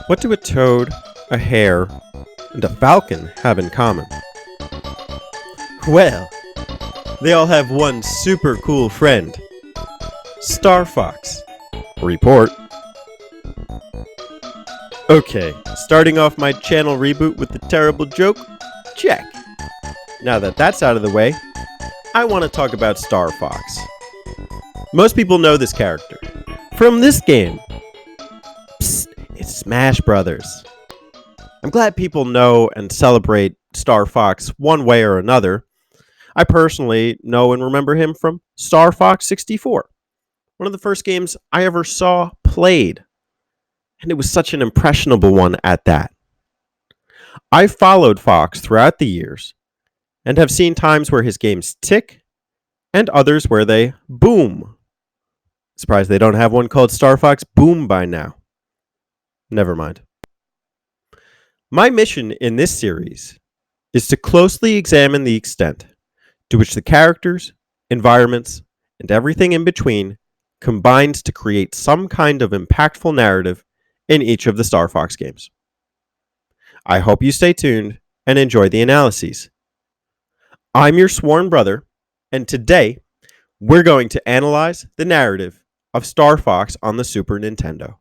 What do a toad, a hare, and a falcon have in common? Well, they all have one super cool friend. Star Fox. Report. Okay, starting off my channel reboot with the terrible joke? Check. Now that that's out of the way, I want to talk about Star Fox. Most people know this character from this game. Psst, it's Smash Brothers. I'm glad people know and celebrate Star Fox one way or another. I personally know and remember him from Star Fox 64, one of the first games I ever saw played, and it was such an impressionable one at that. I followed Fox throughout the years and have seen times where his games tick and others where they boom. Surprised they don't have one called Star Fox Boom by now. Never mind. My mission in this series is to closely examine the extent to which the characters, environments, and everything in between combines to create some kind of impactful narrative in each of the Star Fox games. I hope you stay tuned and enjoy the analyses. I'm your sworn brother, and today we're going to analyze the narrative of Star Fox on the Super Nintendo.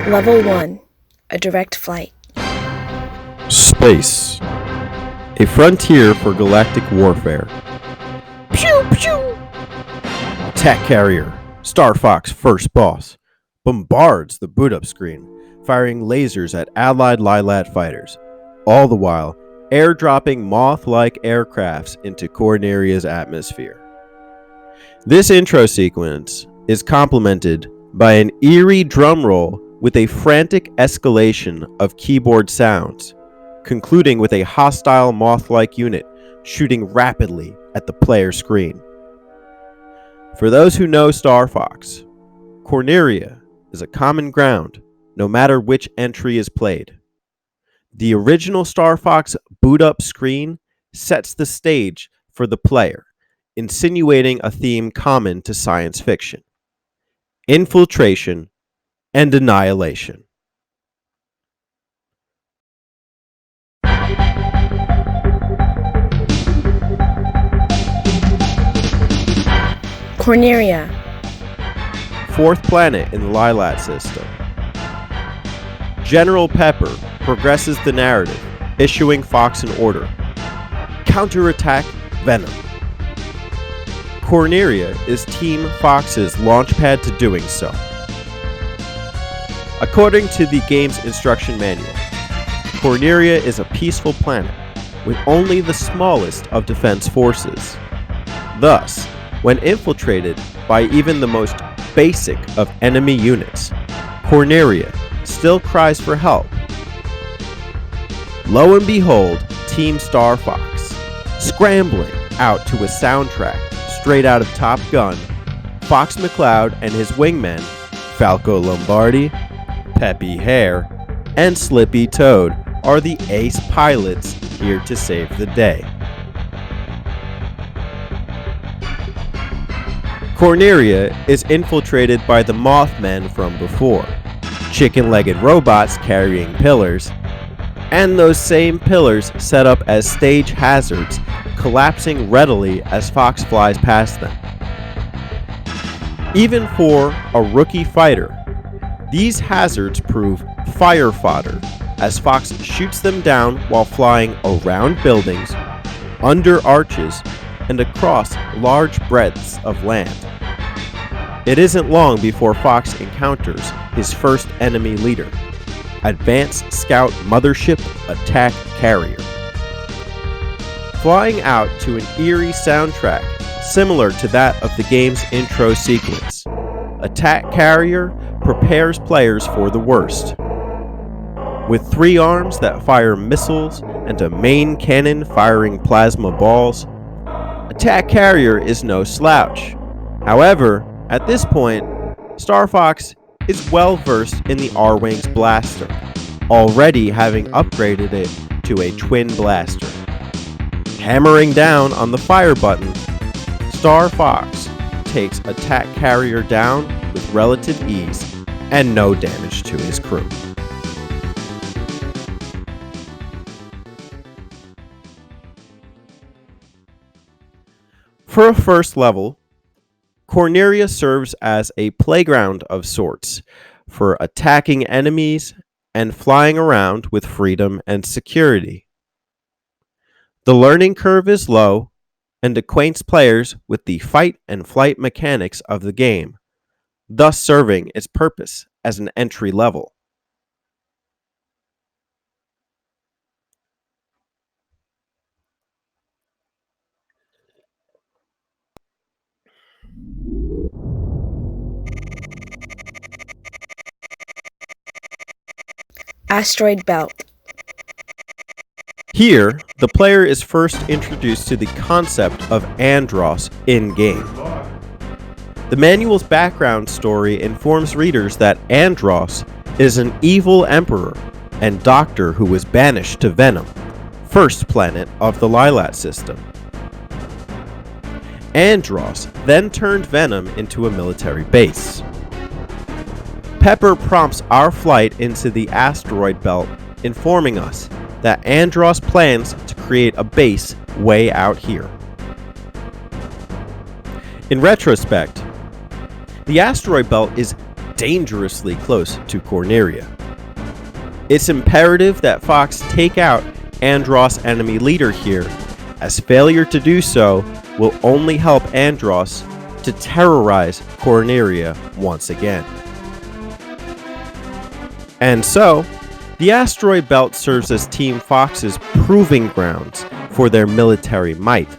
Level 1. A direct flight. Space. A frontier for galactic warfare. Pew pew! Attack carrier, Star Fox first boss, bombards the boot-up screen, firing lasers at allied Lylat fighters, all the while airdropping moth-like aircrafts into Corneria's atmosphere. This intro sequence is complemented by an eerie drum roll with a frantic escalation of keyboard sounds, concluding with a hostile moth-like unit shooting rapidly at the player screen. For those who know Star Fox, Corneria is a common ground no matter which entry is played. The original Star Fox boot-up screen sets the stage for the player, insinuating a theme common to science fiction: infiltration and annihilation. Corneria. Fourth planet in the Lylat system. General Pepper progresses the narrative, issuing Fox an order: counterattack Venom. Corneria is Team Fox's launchpad to doing so. According to the game's instruction manual, Corneria is a peaceful planet with only the smallest of defense forces. Thus, when infiltrated by even the most basic of enemy units, Corneria still cries for help. Lo and behold, Team Star Fox, scrambling out to a soundtrack straight out of Top Gun, Fox McCloud and his wingmen, Falco Lombardi, Peppy Hare, and Slippy Toad, are the ace pilots here to save the day. Corneria is infiltrated by the Mothmen from before, chicken-legged robots carrying pillars, and those same pillars set up as stage hazards, collapsing readily as Fox flies past them. Even for a rookie fighter, these hazards prove fire fodder as Fox shoots them down while flying around buildings, under arches, and across large breadths of land. It isn't long before Fox encounters his first enemy leader, Advanced Scout Mothership Attack Carrier, flying out to an eerie soundtrack similar to that of the game's intro sequence. Attack Carrier prepares players for the worst. With 3 arms that fire missiles and a main cannon firing plasma balls, Attack Carrier is no slouch. However, at this point, Star Fox is well versed in the R-Wing's blaster, already having upgraded it to a twin blaster. Hammering down on the fire button, Star Fox takes Attack Carrier down with relative ease and no damage to his crew. For a first level, Corneria serves as a playground of sorts for attacking enemies and flying around with freedom and security. The learning curve is low and acquaints players with the fight and flight mechanics of the game, thus serving its purpose as an entry level. Asteroid Belt. Here, the player is first introduced to the concept of Andross in-game. The manual's background story informs readers that Andross is an evil emperor and doctor who was banished to Venom, first planet of the Lylat system. Andross then turned Venom into a military base. Pepper prompts our flight into the asteroid belt, informing us that Andross plans to create a base way out here. In retrospect, the asteroid belt is dangerously close to Corneria. It's imperative that Fox take out Andross' enemy leader here, as failure to do so will only help Andross to terrorize Corneria once again. And so, the asteroid belt serves as Team Fox's proving grounds for their military might.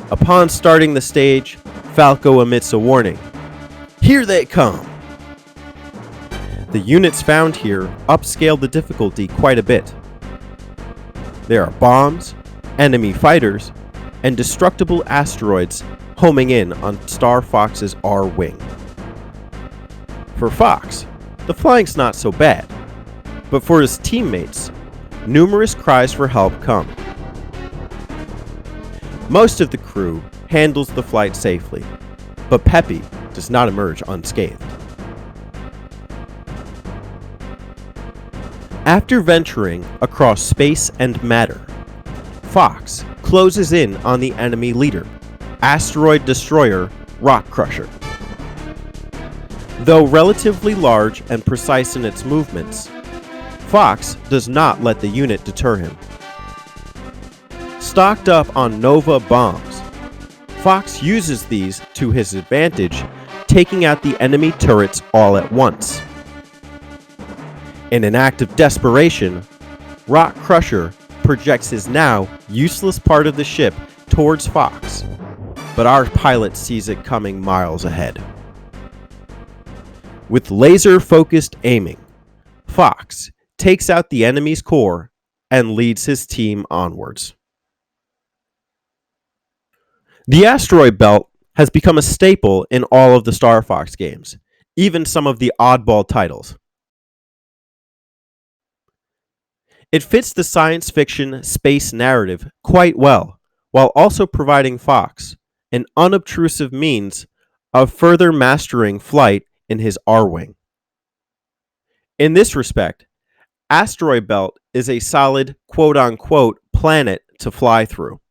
Upon starting the stage, Falco emits a warning. Here they come! The units found here upscale the difficulty quite a bit. There are bombs, enemy fighters, and destructible asteroids homing in on Star Fox's R-Wing. For Fox, the flying's not so bad, but for his teammates, numerous cries for help come. Most of the crew handles the flight safely, but Peppy does not emerge unscathed. After venturing across space and matter, Fox closes in on the enemy leader, asteroid destroyer Rock Crusher. Though relatively large and precise in its movements, Fox does not let the unit deter him. Stocked up on Nova bombs, Fox uses these to his advantage, taking out the enemy turrets all at once. In an act of desperation, Rock Crusher projects his now useless part of the ship towards Fox, but our pilot sees it coming miles ahead. With laser-focused aiming, Fox takes out the enemy's core and leads his team onwards. The asteroid belt has become a staple in all of the Star Fox games, even some of the oddball titles. It fits the science fiction space narrative quite well, while also providing Fox an unobtrusive means of further mastering flight in his R-Wing. In this respect, Asteroid Belt is a solid quote-unquote planet to fly through.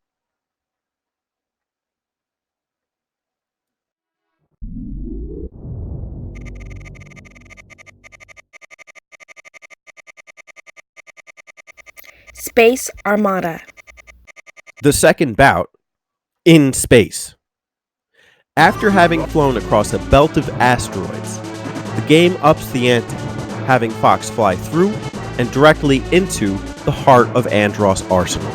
Space Armada. The second bout, in space. After having flown across a belt of asteroids, the game ups the ante, having Fox fly through and directly into the heart of Andross' arsenal.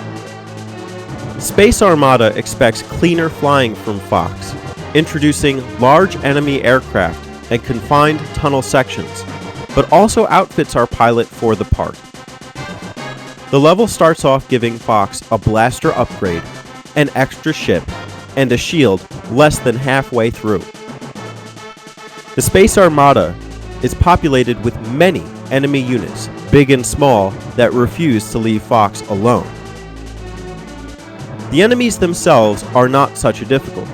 Space Armada expects cleaner flying from Fox, introducing large enemy aircraft and confined tunnel sections, but also outfits our pilot for the part. The level starts off giving Fox a blaster upgrade, an extra ship, and a shield less than halfway through. The Space Armada is populated with many enemy units, big and small, that refuse to leave Fox alone. The enemies themselves are not such a difficulty,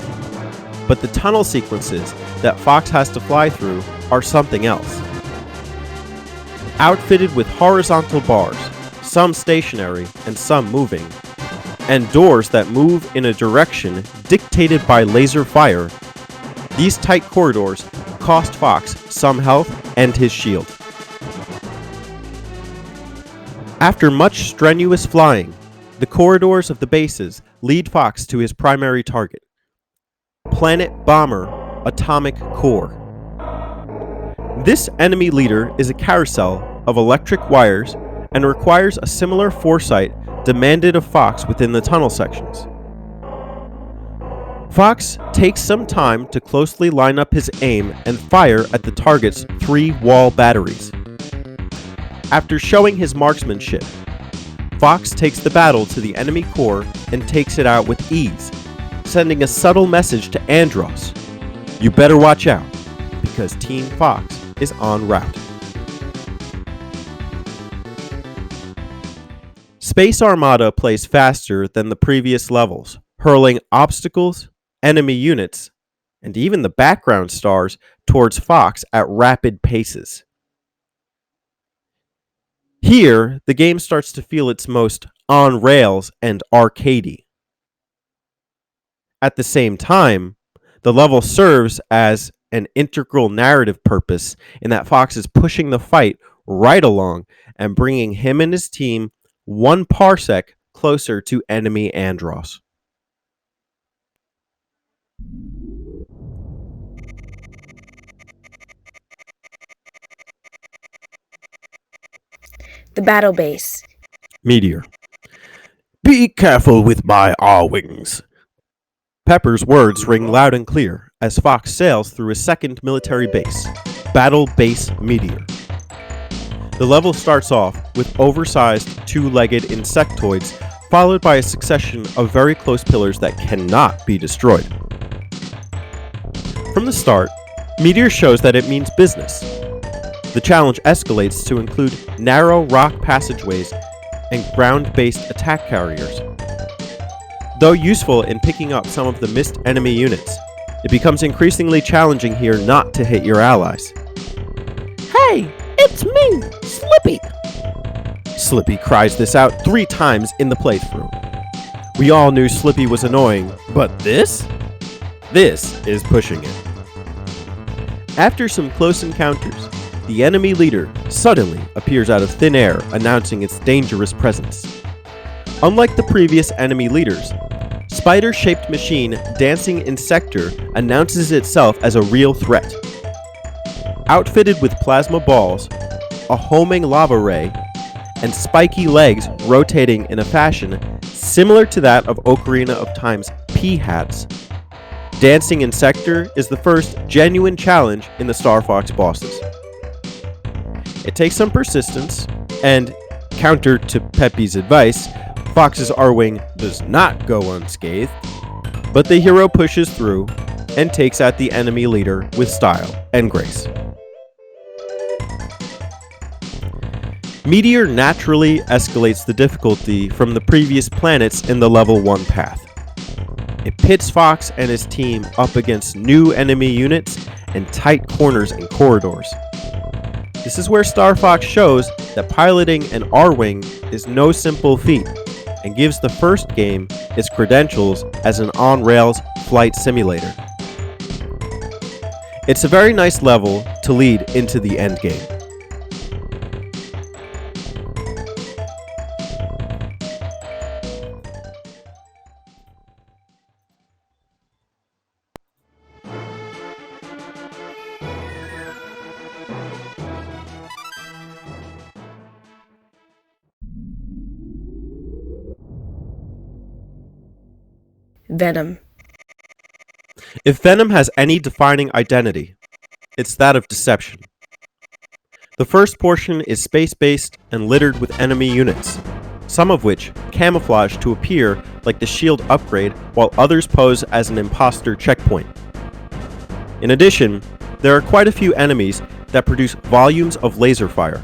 but the tunnel sequences that Fox has to fly through are something else. Outfitted with horizontal bars, some stationary and some moving, and doors that move in a direction dictated by laser fire, these tight corridors cost Fox some health and his shield. After much strenuous flying, the corridors of the bases lead Fox to his primary target, Planet Bomber Atomic Core. This enemy leader is a carousel of electric wires and requires a similar foresight demanded of Fox within the tunnel sections. Fox takes some time to closely line up his aim and fire at the target's 3 wall batteries. After showing his marksmanship, Fox takes the battle to the enemy core and takes it out with ease, sending a subtle message to Andros: "You better watch out, because Team Fox is en route." Space Armada plays faster than the previous levels, hurling obstacles, enemy units, and even the background stars towards Fox at rapid paces. Here, the game starts to feel its most on rails and arcadey. At the same time, the level serves as an integral narrative purpose in that Fox is pushing the fight right along and bringing him and his team 1 parsec closer to enemy Andros. The battle base. Meteor. Be careful with my R-Wings. Pepper's words ring loud and clear as Fox sails through his second military base, Battle Base Meteor. The level starts off with oversized 2-legged insectoids, followed by a succession of very close pillars that cannot be destroyed. From the start, Meteor shows that it means business. The challenge escalates to include narrow rock passageways and ground-based attack carriers. Though useful in picking up some of the missed enemy units, it becomes increasingly challenging here not to hit your allies. "Hey, it's me, Slippy!" Slippy cries this out 3 times in the playthrough. We all knew Slippy was annoying, but this? This is pushing it. After some close encounters, the enemy leader suddenly appears out of thin air, announcing its dangerous presence. Unlike the previous enemy leaders, spider-shaped machine Dancing Insector announces itself as a real threat. Outfitted with plasma balls, a homing lava ray, and spiky legs rotating in a fashion similar to that of Ocarina of Time's P-Hats, Dancing Insector is the first genuine challenge in the Star Fox bosses. It takes some persistence, and, counter to Peppy's advice, Fox's R-Wing does not go unscathed, but the hero pushes through and takes out the enemy leader with style and grace. Meteor naturally escalates the difficulty from the previous planets in the level 1 path. It pits Fox and his team up against new enemy units and tight corners and corridors. This is where Star Fox shows that piloting an R-Wing is no simple feat, and gives the first game its credentials as an on-rails flight simulator. It's a very nice level to lead into the endgame. Venom. If Venom has any defining identity, it's that of deception. The first portion is space-based and littered with enemy units, some of which camouflage to appear like the shield upgrade while others pose as an imposter checkpoint. In addition, there are quite a few enemies that produce volumes of laser fire.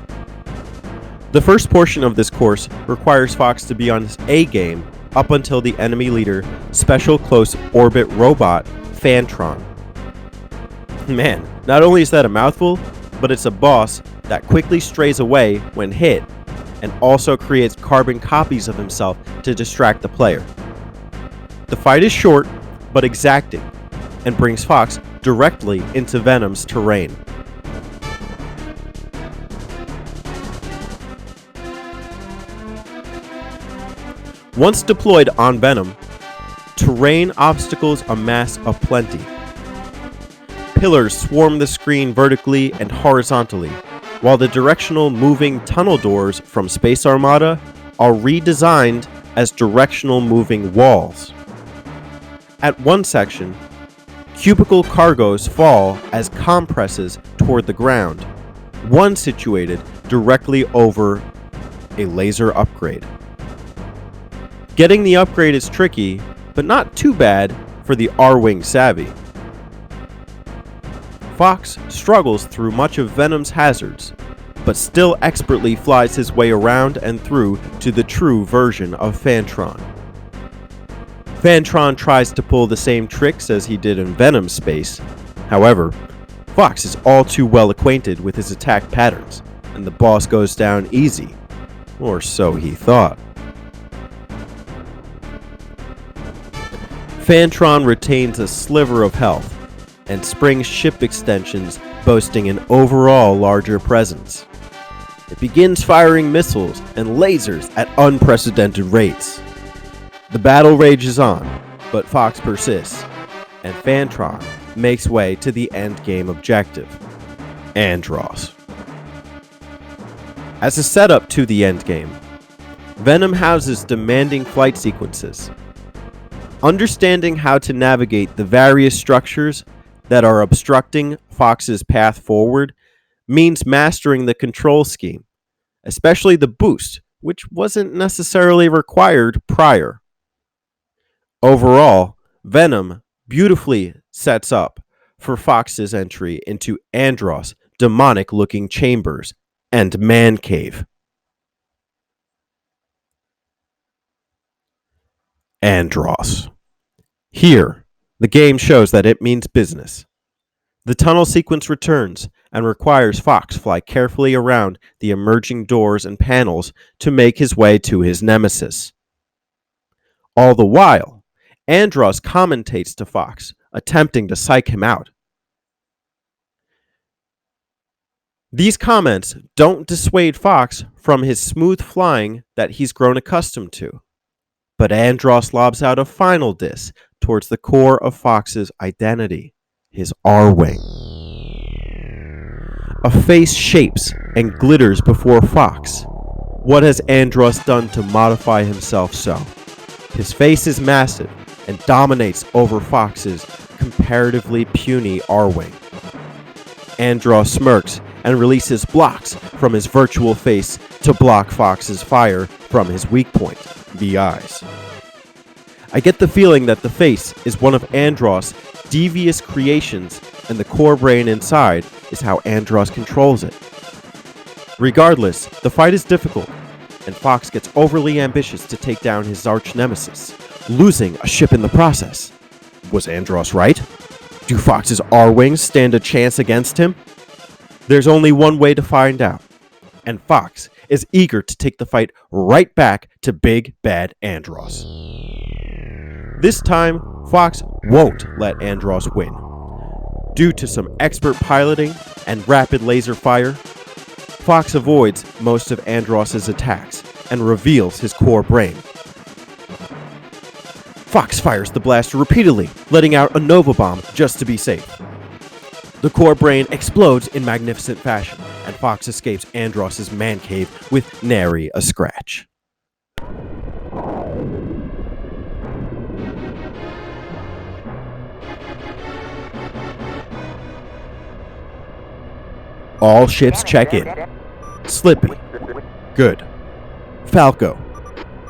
The first portion of this course requires Fox to be on his A game up until the enemy leader, Special Close Orbit Robot, Fantron. Man, not only is that a mouthful, but it's a boss that quickly strays away when hit and also creates carbon copies of himself to distract the player. The fight is short, but exacting, and brings Fox directly into Venom's terrain. Once deployed on Venom, terrain obstacles amass aplenty. Pillars swarm the screen vertically and horizontally, while the directional moving tunnel doors from Space Armada are redesigned as directional moving walls. At one section, cubicle cargoes fall as compresses toward the ground, one situated directly over a laser upgrade. Getting the upgrade is tricky, but not too bad for the R-Wing savvy. Fox struggles through much of Venom's hazards, but still expertly flies his way around and through to the true version of Fantron. Fantron tries to pull the same tricks as he did in Venom's space. However, Fox is all too well acquainted with his attack patterns, and the boss goes down easy. Or so he thought. Fantron retains a sliver of health, and springs ship extensions boasting an overall larger presence. It begins firing missiles and lasers at unprecedented rates. The battle rages on, but Fox persists, and Fantron makes way to the endgame objective, Andross. As a setup to the endgame, Venom houses demanding flight sequences. Understanding how to navigate the various structures that are obstructing Fox's path forward means mastering the control scheme, especially the boost, which wasn't necessarily required prior. Overall, Venom beautifully sets up for Fox's entry into Andross' demonic-looking chambers and man cave. Andross. Here, the game shows that it means business. The tunnel sequence returns and requires Fox fly carefully around the emerging doors and panels to make his way to his nemesis. All the while, Andross commentates to Fox, attempting to psych him out. These comments don't dissuade Fox from his smooth flying that he's grown accustomed to, but Andross lobs out a final diss towards the core of Fox's identity, his R-Wing. A face shapes and glitters before Fox. What has Andross done to modify himself so? His face is massive and dominates over Fox's comparatively puny R-Wing. Andross smirks and releases blocks from his virtual face to block Fox's fire from his weak point, the eyes. I get the feeling that the face is one of Andross' devious creations, and the core brain inside is how Andross controls it. Regardless, the fight is difficult, and Fox gets overly ambitious to take down his arch nemesis, losing a ship in the process. Was Andross right? Do Fox's R-Wings stand a chance against him? There's only one way to find out, and Fox is eager to take the fight right back to Big Bad Andross. This time, Fox won't let Andross win. Due to some expert piloting and rapid laser fire, Fox avoids most of Andross' attacks and reveals his core brain. Fox fires the blaster repeatedly, letting out a Nova Bomb just to be safe. The core brain explodes in magnificent fashion, and Fox escapes Andross' man cave with nary a scratch. All ships check in. Slippy. Good. Falco.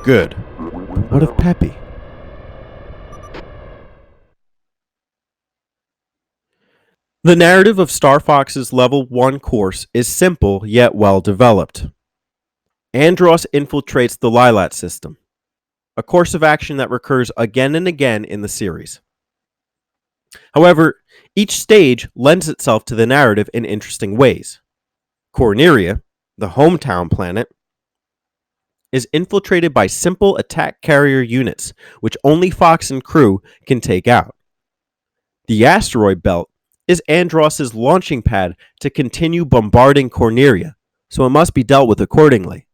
Good. What of Peppy? The narrative of Star Fox's Level 1 course is simple yet well developed. Andros infiltrates the Lylat system, a course of action that recurs again and again in the series. However, each stage lends itself to the narrative in interesting ways. Corneria, the hometown planet, is infiltrated by simple attack carrier units, which only Fox and crew can take out. The Asteroid belt is Andros's launching pad to continue bombarding Corneria, so it must be dealt with accordingly.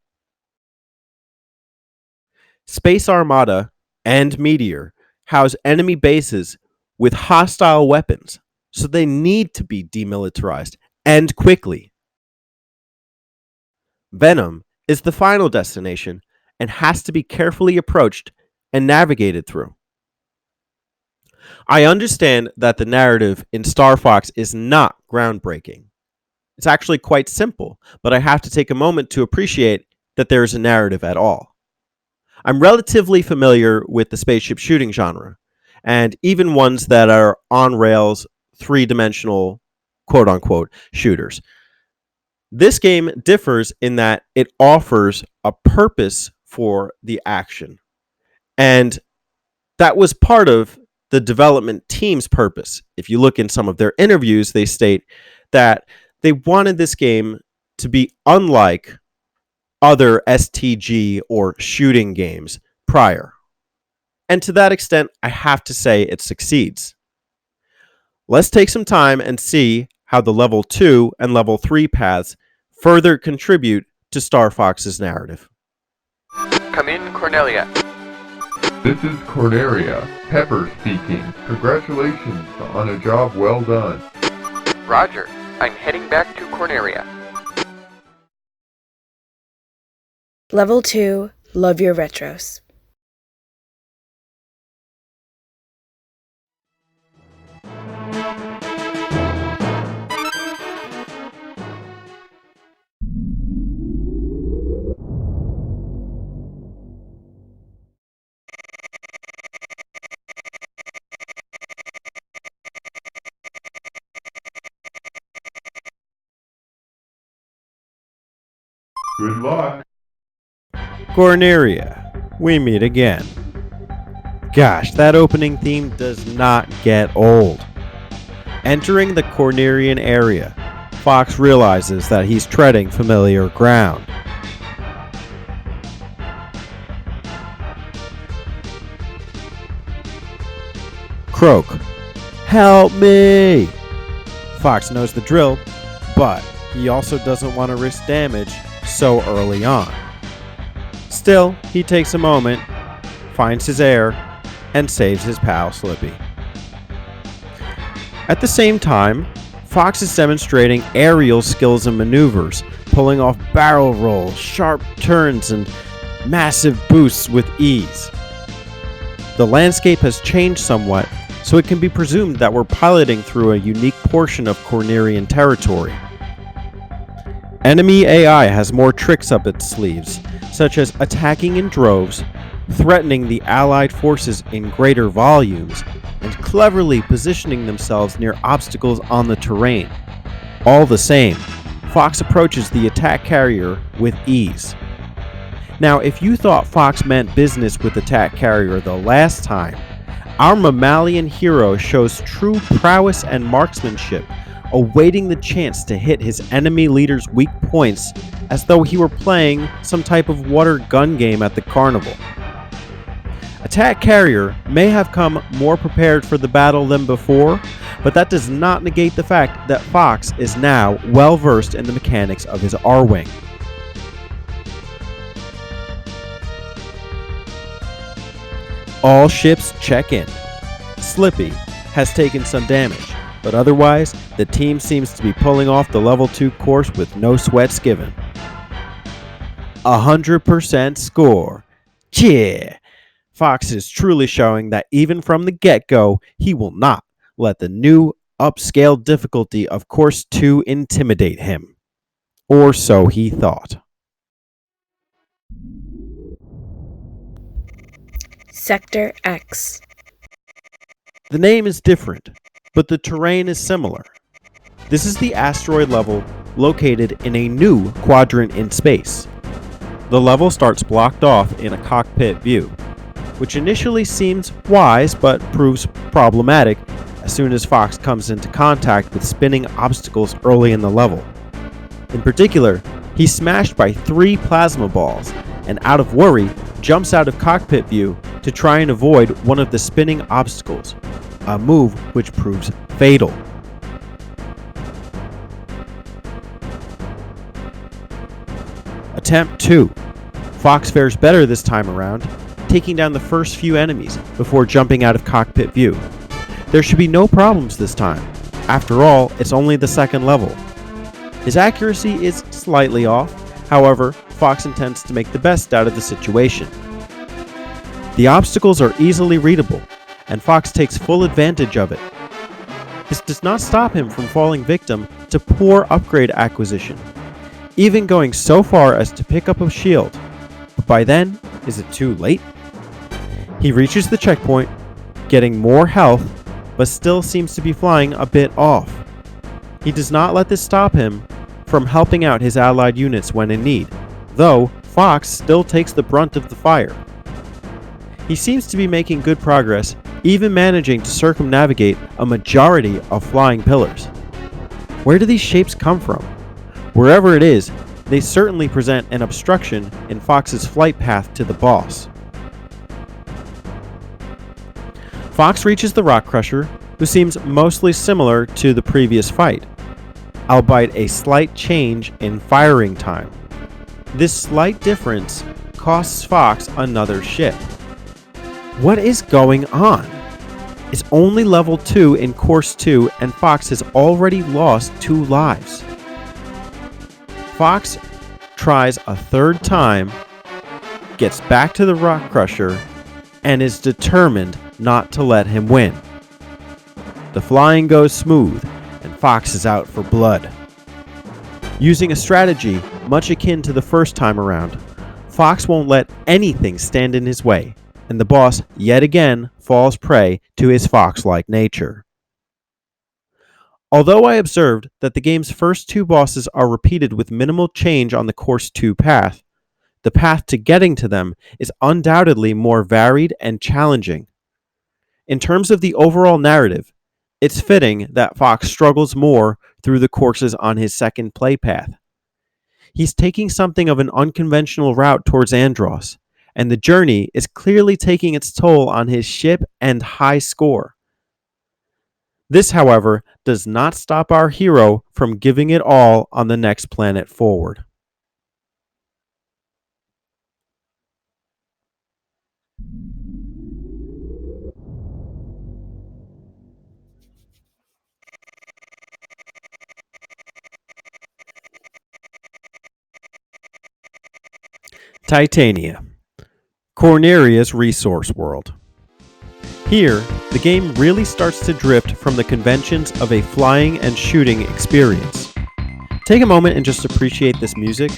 Space Armada and Meteor house enemy bases with hostile weapons, so they need to be demilitarized, and quickly. Venom is the final destination and has to be carefully approached and navigated through. I understand that the narrative in Star Fox is not groundbreaking. It's actually quite simple, but I have to take a moment to appreciate that there is a narrative at all. I'm relatively familiar with the spaceship shooting genre, and even ones that are on-rails, three-dimensional, quote-unquote, shooters. This game differs in that it offers a purpose for the action, and that was part of the development team's purpose. If you look in some of their interviews, they state that they wanted this game to be unlike other STG or shooting games prior. And to that extent, I have to say it succeeds. Let's take some time and see how the level 2 and level 3 paths further contribute to Star Fox's narrative. Come in, Cornelia. This is Corneria, Pepper speaking. Congratulations on a job well done. Roger. I'm heading back to Corneria. Level 2, Love Your Retros. Good luck. Corneria, we meet again. Gosh, that opening theme does not get old. Entering the Cornerian area, Fox realizes that he's treading familiar ground. Croak, help me! Fox knows the drill, but he also doesn't want to risk damage so early on. Still, he takes a moment, finds his air, and saves his pal Slippy. At the same time, Fox is demonstrating aerial skills and maneuvers, pulling off barrel rolls, sharp turns, and massive boosts with ease. The landscape has changed somewhat, so it can be presumed that we're piloting through a unique portion of Cornerian territory. Enemy AI has more tricks up its sleeves, such as attacking in droves, threatening the Allied forces in greater volumes, and cleverly positioning themselves near obstacles on the terrain. All the same, Fox approaches the attack carrier with ease. Now, if you thought Fox meant business with attack carrier the last time, our mammalian hero shows true prowess and marksmanship, awaiting the chance to hit his enemy leader's weak points as though he were playing some type of water gun game at the carnival. Attack Carrier may have come more prepared for the battle than before, but that does not negate the fact that Fox is now well versed in the mechanics of his R-Wing. All ships check in. Slippy has taken some damage, but otherwise, the team seems to be pulling off the level 2 course with no sweats given. 100% score. Yeah! Fox is truly showing that even from the get-go, he will not let the new upscaled difficulty of Course 2 intimidate him. Or so he thought. Sector X. The name is different, but the terrain is similar. This is the asteroid level located in a new quadrant in space. The level starts blocked off in a cockpit view, which initially seems wise but proves problematic as soon as Fox comes into contact with spinning obstacles early in the level. In particular, he's smashed by 3 plasma balls and out of worry jumps out of cockpit view to try and avoid one of the spinning obstacles, a move which proves fatal. Attempt 2. Fox fares better this time around, taking down the first few enemies before jumping out of cockpit view. There should be no problems this time. After all, it's only the second level. His accuracy is slightly off, however, Fox intends to make the best out of the situation. The obstacles are easily readable, and Fox takes full advantage of it. This does not stop him from falling victim to poor upgrade acquisition, even going so far as to pick up a shield. But by then, is it too late? He reaches the checkpoint, getting more health, but still seems to be flying a bit off. He does not let this stop him from helping out his allied units when in need, though Fox still takes the brunt of the fire. He seems to be making good progress, even managing to circumnavigate a majority of flying pillars. Where do these shapes come from? Wherever it is, they certainly present an obstruction in Fox's flight path to the boss. Fox reaches the Rock Crusher, who seems mostly similar to the previous fight, albeit a slight change in firing time. This slight difference costs Fox another ship. What is going on? It's only level 2 in Course 2 and Fox has already lost 2 lives. Fox tries a third time, gets back to the Rock Crusher, and is determined not to let him win. The flying goes smooth, and Fox is out for blood. Using a strategy much akin to the first time around, Fox won't let anything stand in his way, and the boss yet again falls prey to his fox-like nature. Although I observed that the game's first 2 bosses are repeated with minimal change on the Course 2 path, the path to getting to them is undoubtedly more varied and challenging. In terms of the overall narrative, it's fitting that Fox struggles more through the courses on his second play path. He's taking something of an unconventional route towards Andros, and the journey is clearly taking its toll on his ship and high score. This, however, does not stop our hero from giving it all on the next planet forward. Titania, Corneria's resource world. Here, the game really starts to drift from the conventions of a flying and shooting experience. Take a moment and just appreciate this music.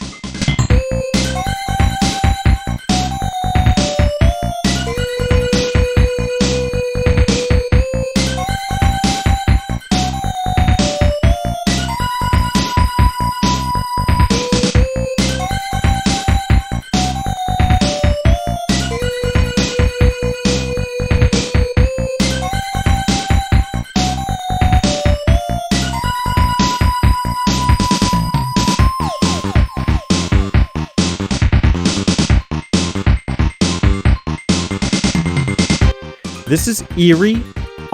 This is eerie,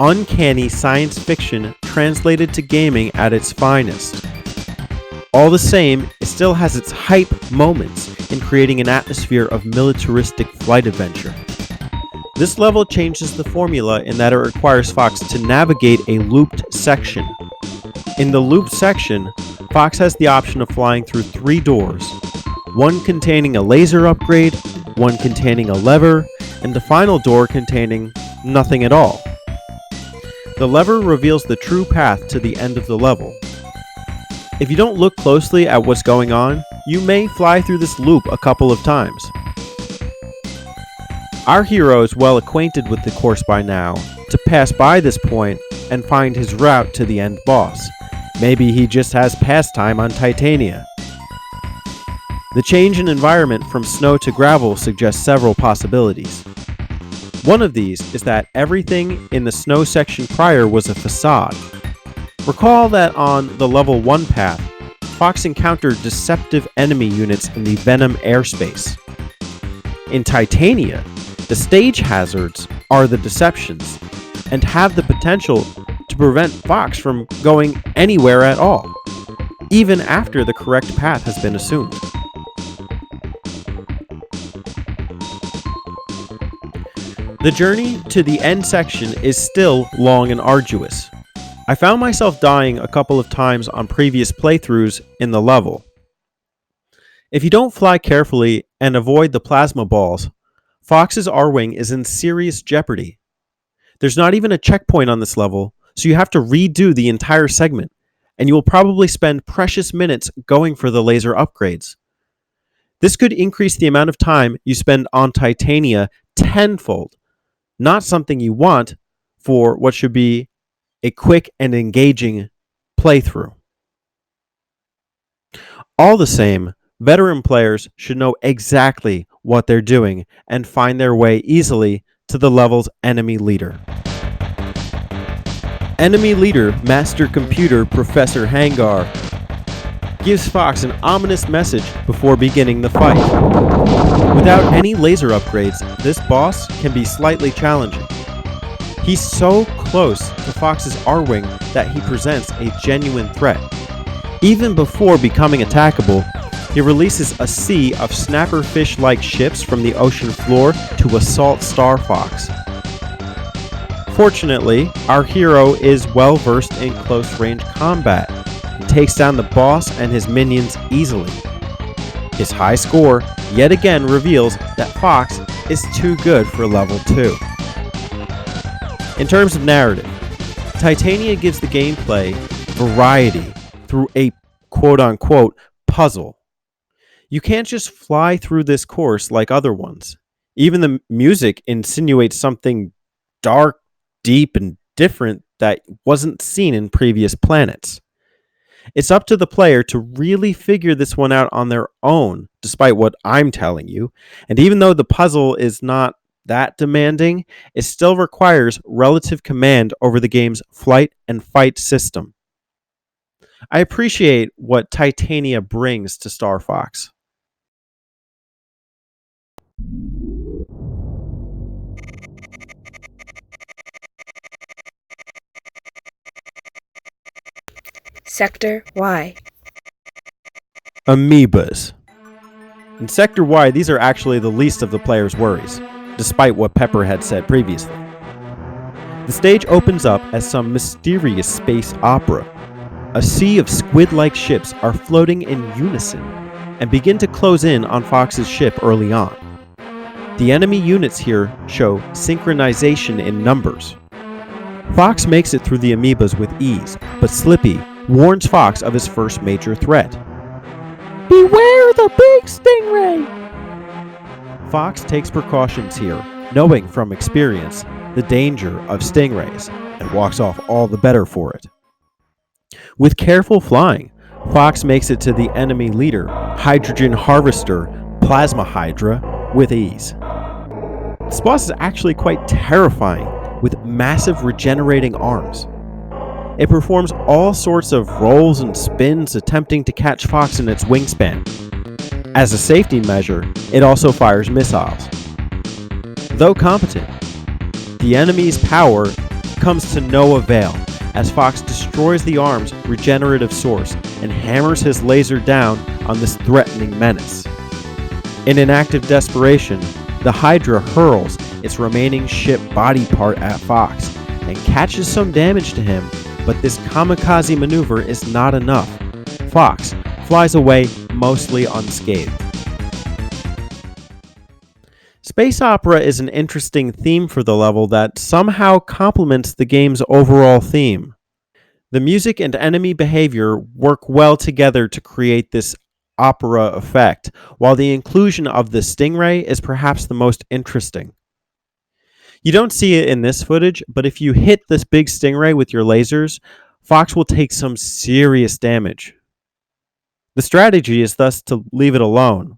uncanny science fiction translated to gaming at its finest. All the same, it still has its hype moments in creating an atmosphere of militaristic flight adventure. This level changes the formula in that it requires Fox to navigate a looped section. In the looped section, Fox has the option of flying through 3 doors, one containing a laser upgrade, one containing a lever, and the final door containing nothing at all. The lever reveals the true path to the end of the level. If you don't look closely at what's going on, you may fly through this loop a couple of times. Our hero is well acquainted with the course by now to pass by this point and find his route to the end boss. Maybe he just has pastime on Titania. The change in environment from snow to gravel suggests several possibilities. One of these is that everything in the snow section prior was a facade. Recall that on the level 1 path, Fox encountered deceptive enemy units in the Venom airspace. In Titania, the stage hazards are the deceptions and have the potential to prevent Fox from going anywhere at all, even after the correct path has been assumed. The journey to the end section is still long and arduous. I found myself dying a couple of times on previous playthroughs in the level. If you don't fly carefully and avoid the plasma balls, Fox's R-Wing is in serious jeopardy. There's not even a checkpoint on this level, so you have to redo the entire segment, and you will probably spend precious minutes going for the laser upgrades. This could increase the amount of time you spend on Titania tenfold. Not something you want for what should be a quick and engaging playthrough. All the same, veteran players should know exactly what they're doing and find their way easily to the level's enemy leader. Enemy leader, Master Computer Professor Hangar, gives Fox an ominous message before beginning the fight. Without any laser upgrades, this boss can be slightly challenging. He's so close to Fox's R-Wing that he presents a genuine threat. Even before becoming attackable, he releases a sea of snapperfish-like ships from the ocean floor to assault Star Fox. Fortunately, our hero is well versed in close-range combat and takes down the boss and his minions easily. His high score yet again reveals that Fox is too good for level 2. In terms of narrative, Titania gives the gameplay variety through a quote-unquote puzzle. You can't just fly through this course like other ones. Even the music insinuates something dark, deep, and different that wasn't seen in previous planets. It's up to the player to really figure this one out on their own, despite what I'm telling you. And even though the puzzle is not that demanding, it still requires relative command over the game's flight and fight system. I appreciate what Titania brings to Star Fox. Sector Y. Amoebas. In Sector Y, these are actually the least of the player's worries, despite what Pepper had said previously. The stage opens up as some mysterious space opera. A sea of squid-like ships are floating in unison and begin to close in on Fox's ship early on. The enemy units here show synchronization in numbers. Fox makes it through the amoebas with ease, but Slippy warns Fox of his first major threat. Beware the big stingray! Fox takes precautions here, knowing from experience the danger of stingrays, and walks off all the better for it. With careful flying, Fox makes it to the enemy leader, Hydrogen Harvester Plasma Hydra, with ease. This boss is actually quite terrifying, with massive regenerating arms. It performs all sorts of rolls and spins attempting to catch Fox in its wingspan. As a safety measure, it also fires missiles. Though competent, the enemy's power comes to no avail as Fox destroys the arm's regenerative source and hammers his laser down on this threatening menace. In an act of desperation, the Hydra hurls its remaining ship body part at Fox and catches some damage to him, but this kamikaze maneuver is not enough. Fox flies away mostly unscathed. Space opera is an interesting theme for the level that somehow complements the game's overall theme. The music and enemy behavior work well together to create this opera effect, while the inclusion of the stingray is perhaps the most interesting. You don't see it in this footage, but if you hit this big stingray with your lasers, Fox will take some serious damage. The strategy is thus to leave it alone.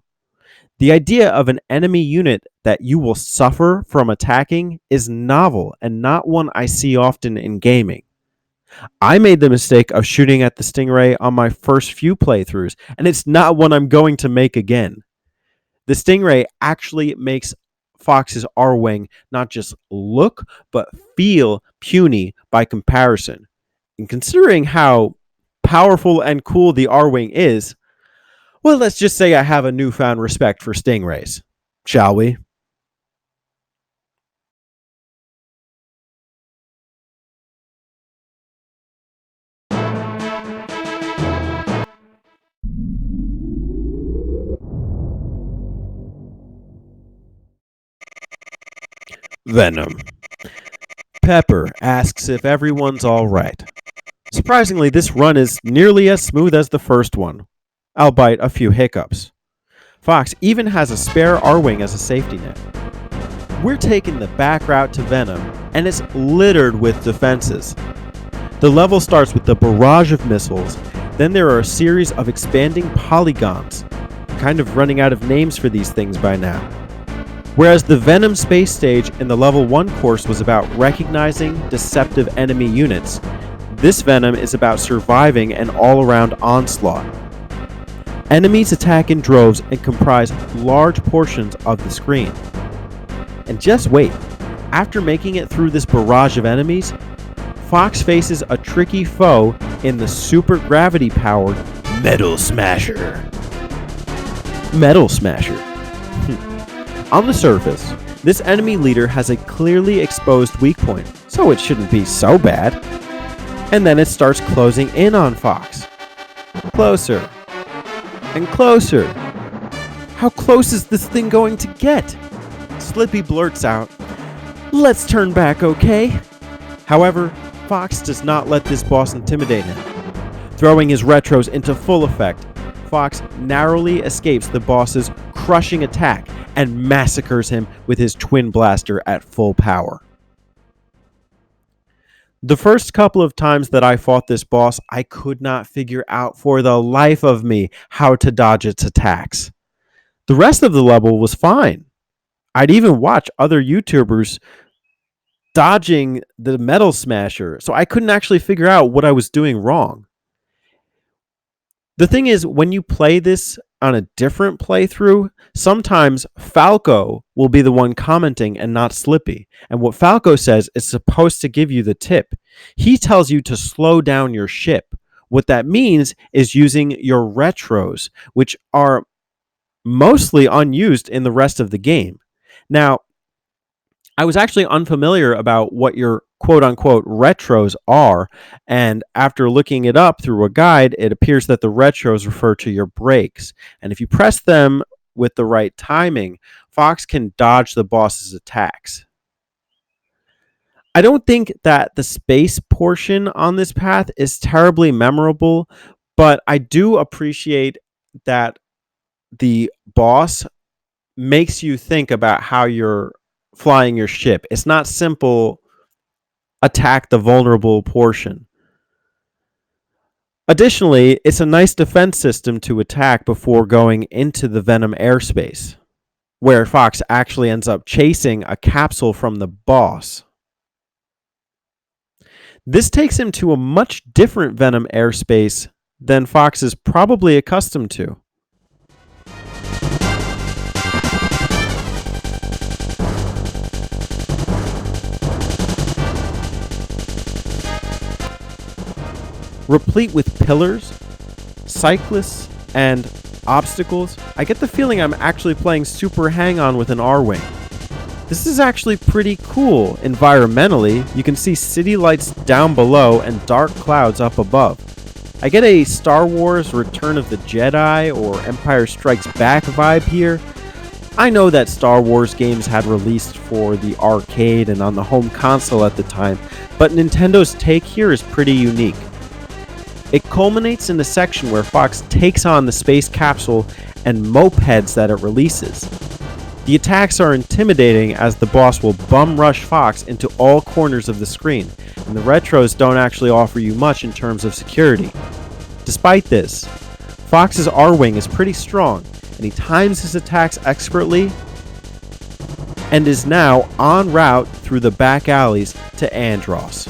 The idea of an enemy unit that you will suffer from attacking is novel and not one I see often in gaming. I made the mistake of shooting at the stingray on my first few playthroughs, and it's not one I'm going to make again. The stingray actually makes Fox's R-Wing not just look, but feel puny by comparison. And considering how powerful and cool the R-Wing is, well, let's just say I have a newfound respect for stingrays, shall we? Venom. Pepper asks if everyone's alright. Surprisingly, this run is nearly as smooth as the first one, albeit a few hiccups. Fox even has a spare R-Wing as a safety net. We're taking the back route to Venom, and it's littered with defenses. The level starts with the barrage of missiles, then there are a series of expanding polygons. I'm kind of running out of names for these things by now. Whereas the Venom space stage in the level 1 course was about recognizing deceptive enemy units, this Venom is about surviving an all-around onslaught. Enemies attack in droves and comprise large portions of the screen. And just wait, after making it through this barrage of enemies, Fox faces a tricky foe in the super gravity-powered Metal Smasher. Metal Smasher. On the surface, this enemy leader has a clearly exposed weak point, so it shouldn't be so bad. And then it starts closing in on Fox. Closer. And closer. How close is this thing going to get? Slippy blurts out, "Let's turn back, okay?" However, Fox does not let this boss intimidate him. Throwing his retros into full effect, Fox narrowly escapes the boss's crushing attack and massacres him with his twin blaster at full power. The first couple of times that I fought this boss, I could not figure out for the life of me how to dodge its attacks. The rest of the level was fine. I'd even watch other YouTubers dodging the Metal Smasher, so I couldn't actually figure out what I was doing wrong. The thing is, when you play this on a different playthrough, sometimes Falco will be the one commenting and not Slippy. And what Falco says is supposed to give you the tip. He tells you to slow down your ship. What that means is using your retros, which are mostly unused in the rest of the game. Now, I was actually unfamiliar about what your quote-unquote retros are, and after looking it up through a guide, it appears that the retros refer to your brakes, and if you press them with the right timing, Fox can dodge the boss's attacks. I don't think that the space portion on this path is terribly memorable, but I do appreciate that the boss makes you think about how you're flying your ship. It's not simple attack the vulnerable portion. Additionally, it's a nice defense system to attack before going into the Venom airspace, where Fox actually ends up chasing a capsule from the boss. This takes him to a much different Venom airspace than Fox is probably accustomed to. Replete with pillars, cyclists, and obstacles, I get the feeling I'm actually playing Super Hang-On with an R-Wing. This is actually pretty cool environmentally. You can see city lights down below and dark clouds up above. I get a Star Wars Return of the Jedi or Empire Strikes Back vibe here. I know that Star Wars games had released for the arcade and on the home console at the time, but Nintendo's take here is pretty unique. It culminates in the section where Fox takes on the space capsule and mopeds that it releases. The attacks are intimidating as the boss will bum rush Fox into all corners of the screen, and the retros don't actually offer you much in terms of security. Despite this, Fox's R-Wing is pretty strong, and he times his attacks expertly and is now en route through the back alleys to Andros.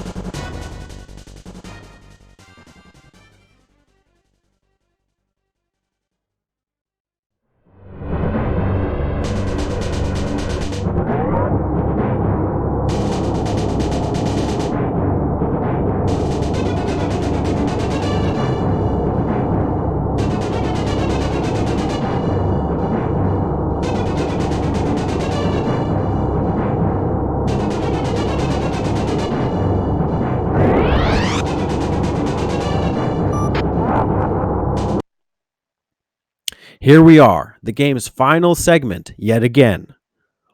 Here we are, the game's final segment yet again.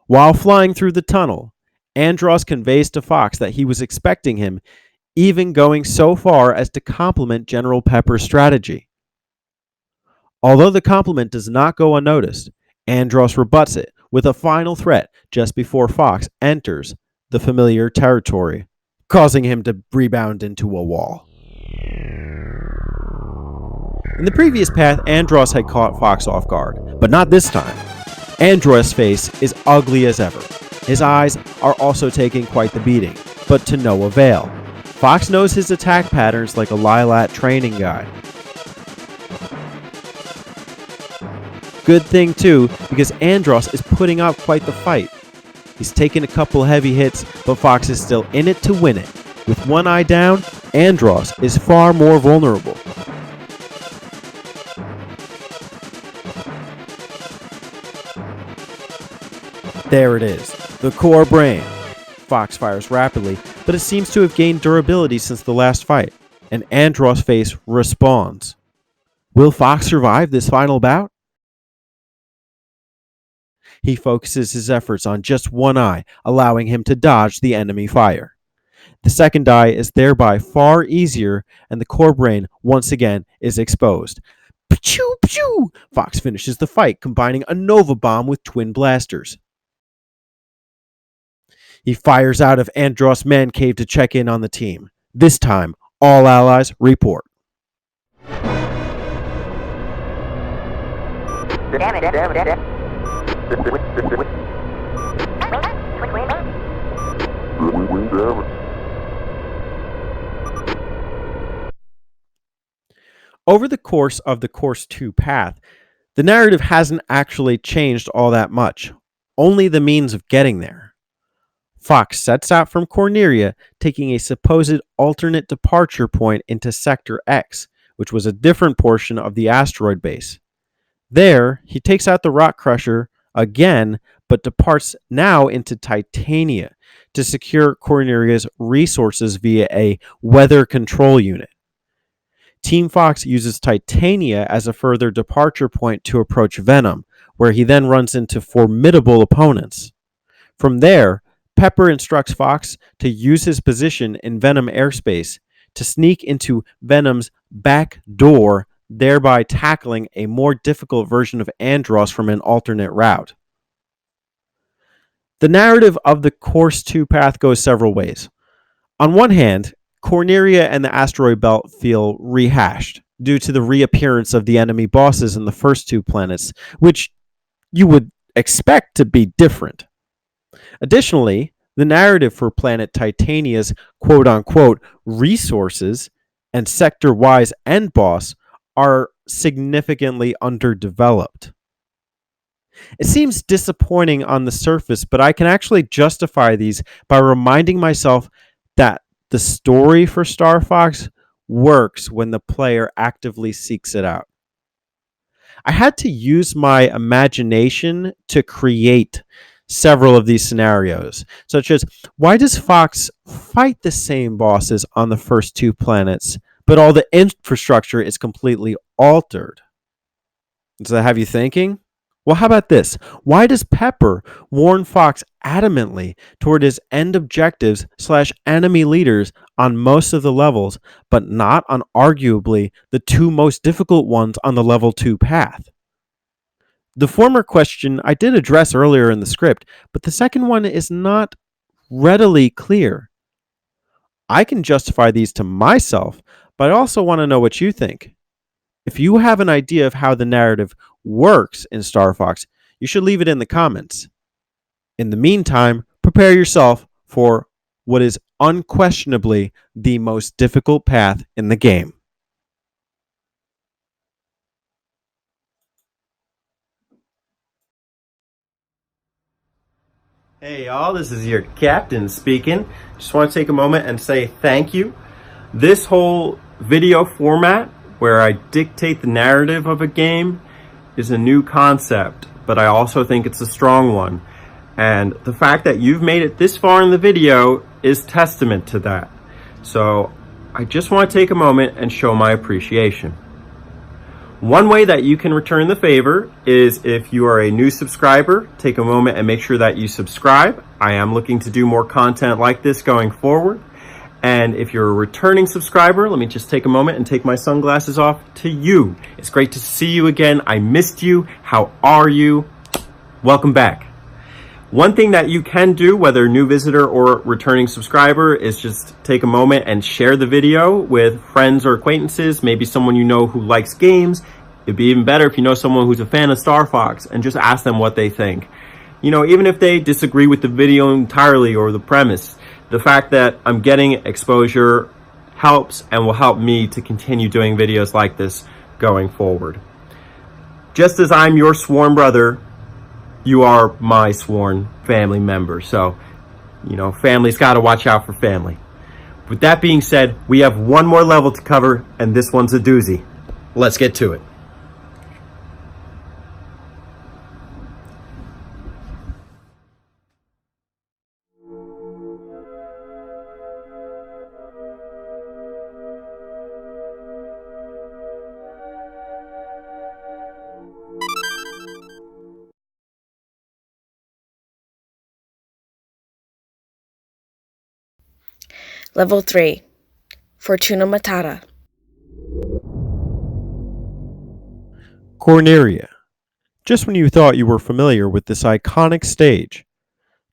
While flying through the tunnel, Andros conveys to Fox that he was expecting him, even going so far as to compliment General Pepper's strategy. Although the compliment does not go unnoticed, Andros rebuts it with a final threat just before Fox enters the familiar territory, causing him to rebound into a wall. In the previous path, Andros had caught Fox off guard, but not this time. Andros' face is ugly as ever. His eyes are also taking quite the beating, but to no avail. Fox knows his attack patterns like a Lylat training guide. Good thing too, because Andros is putting up quite the fight. He's taken a couple heavy hits, but Fox is still in it to win it. With one eye down, Andros is far more vulnerable. There it is, the core brain. Fox fires rapidly, but it seems to have gained durability since the last fight, and Andros' face responds. Will Fox survive this final bout? He focuses his efforts on just one eye, allowing him to dodge the enemy fire. The second eye is thereby far easier, and the core brain once again is exposed. Pachoo, pachoo! Fox finishes the fight, combining a Nova Bomb with twin blasters. He fires out of Andros' man cave to check in on the team. This time, all allies report. Over the course of the Course 2 path, the narrative hasn't actually changed all that much, only the means of getting there. Fox sets out from Corneria, taking a supposed alternate departure point into Sector X, which was a different portion of the asteroid base. There, he takes out the Rock Crusher again, but departs now into Titania to secure Corneria's resources via a weather control unit. Team Fox uses Titania as a further departure point to approach Venom, where he then runs into formidable opponents. From there, Pepper instructs Fox to use his position in Venom airspace to sneak into Venom's back door, thereby tackling a more difficult version of Andros from an alternate route. The narrative of the Course 2 path goes several ways. On one hand, Corneria and the asteroid belt feel rehashed due to the reappearance of the enemy bosses in the first two planets, which you would expect to be different. Additionally, the narrative for planet Titania's quote-unquote resources and sector-wise end boss are significantly underdeveloped. It seems disappointing on the surface, but I can actually justify these by reminding myself that the story for Star Fox works when the player actively seeks it out. I had to use my imagination to create several of these scenarios, such as, why does Fox fight the same bosses on the first two planets, but all the infrastructure is completely altered? Does that have you thinking? Well, how about this? Why does Pepper warn Fox adamantly toward his end objectives slash enemy leaders on most of the levels, but not on arguably the two most difficult ones on the level 2 path? The former question I did address earlier in the script, but the second one is not readily clear. I can justify these to myself, but I also want to know what you think. If you have an idea of how the narrative works in Star Fox, you should leave it in the comments. In the meantime, prepare yourself for what is unquestionably the most difficult path in the game. Hey y'all, this is your captain speaking. Just want to take a moment and say thank you. This whole video format where I dictate the narrative of a game is a new concept, but I also think it's a strong one. And the fact that you've made it this far in the video is testament to that. So I just want to take a moment and show my appreciation. One way that you can return the favor is if you are a new subscriber, take a moment and make sure that you subscribe. I am looking to do more content like this going forward. And if you're a returning subscriber, let me just take a moment and take my sunglasses off to you. It's great to see you again. I missed you. How are you? Welcome back. One thing that you can do, whether new visitor or returning subscriber, is just take a moment and share the video with friends or acquaintances, maybe someone you know who likes games. It'd be even better if you know someone who's a fan of Star Fox, and just ask them what they think. You know, even if they disagree with the video entirely or the premise, the fact that I'm getting exposure helps and will help me to continue doing videos like this going forward. Just as I'm your sworn brother, you are my sworn family member. So, you know, family's got to watch out for family. With that being said, we have one more level to cover, and this one's a doozy. Let's get to it. Level 3. Fortuna Matata. Corneria. Just when you thought you were familiar with this iconic stage,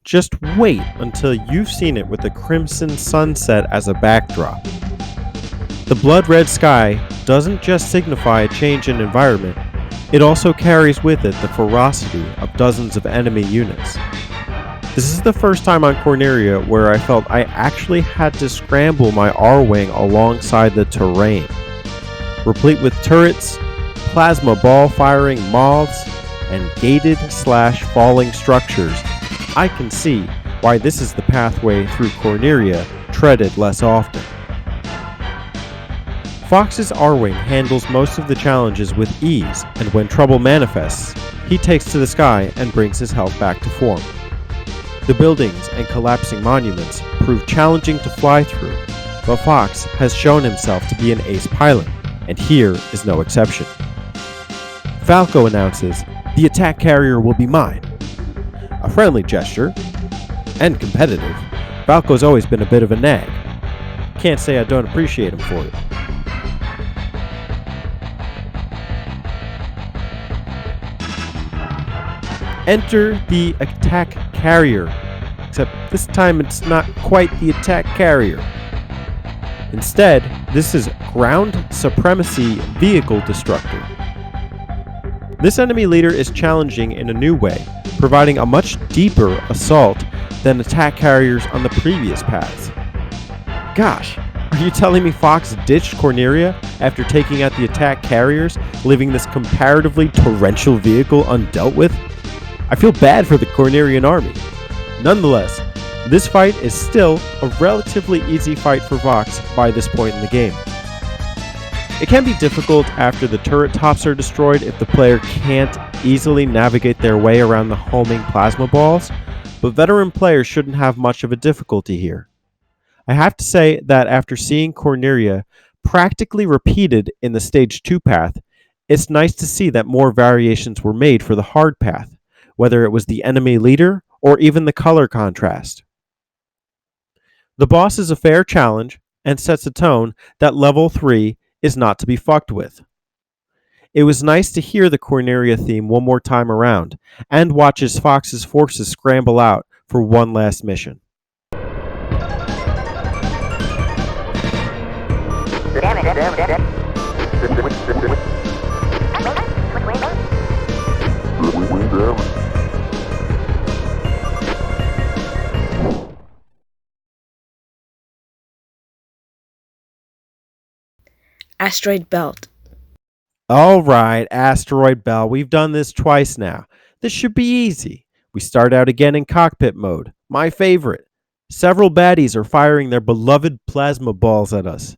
just wait until you've seen it with the crimson sunset as a backdrop. The blood-red sky doesn't just signify a change in environment, it also carries with it the ferocity of dozens of enemy units. This is the first time on Corneria where I felt I actually had to scramble my R-Wing alongside the terrain. Replete with turrets, plasma ball firing moths, and gated/falling structures, I can see why this is the pathway through Corneria treaded less often. Fox's R-Wing handles most of the challenges with ease, and when trouble manifests, he takes to the sky and brings his health back to form. The buildings and collapsing monuments prove challenging to fly through, but Fox has shown himself to be an ace pilot, and here is no exception. Falco announces, "The attack carrier will be mine." A friendly gesture, and competitive. Falco's always been a bit of a nag. Can't say I don't appreciate him for it. Enter the attack carrier, except this time it's not quite the attack carrier. Instead, this is Ground Supremacy Vehicle Destructor. This enemy leader is challenging in a new way, providing a much deeper assault than attack carriers on the previous paths. Gosh, are you telling me Fox ditched Corneria after taking out the attack carriers, leaving this comparatively torrential vehicle undealt with? I feel bad for the Cornerian army. Nonetheless, this fight is still a relatively easy fight for Fox by this point in the game. It can be difficult after the turret tops are destroyed if the player can't easily navigate their way around the homing plasma balls, but veteran players shouldn't have much of a difficulty here. I have to say that after seeing Corneria practically repeated in the Stage 2 path, It's nice to see that more variations were made for the hard path, whether it was the enemy leader or even the color contrast. The boss is a fair challenge and sets a tone that level 3 is not to be fucked with. It was nice to hear the Corneria theme one more time around and watch as Fox's forces scramble out for one last mission. Asteroid belt. Alright, Asteroid Bell, we've done this twice now. This should be easy. We start out again in cockpit mode, my favorite. Several baddies are firing their beloved plasma balls at us.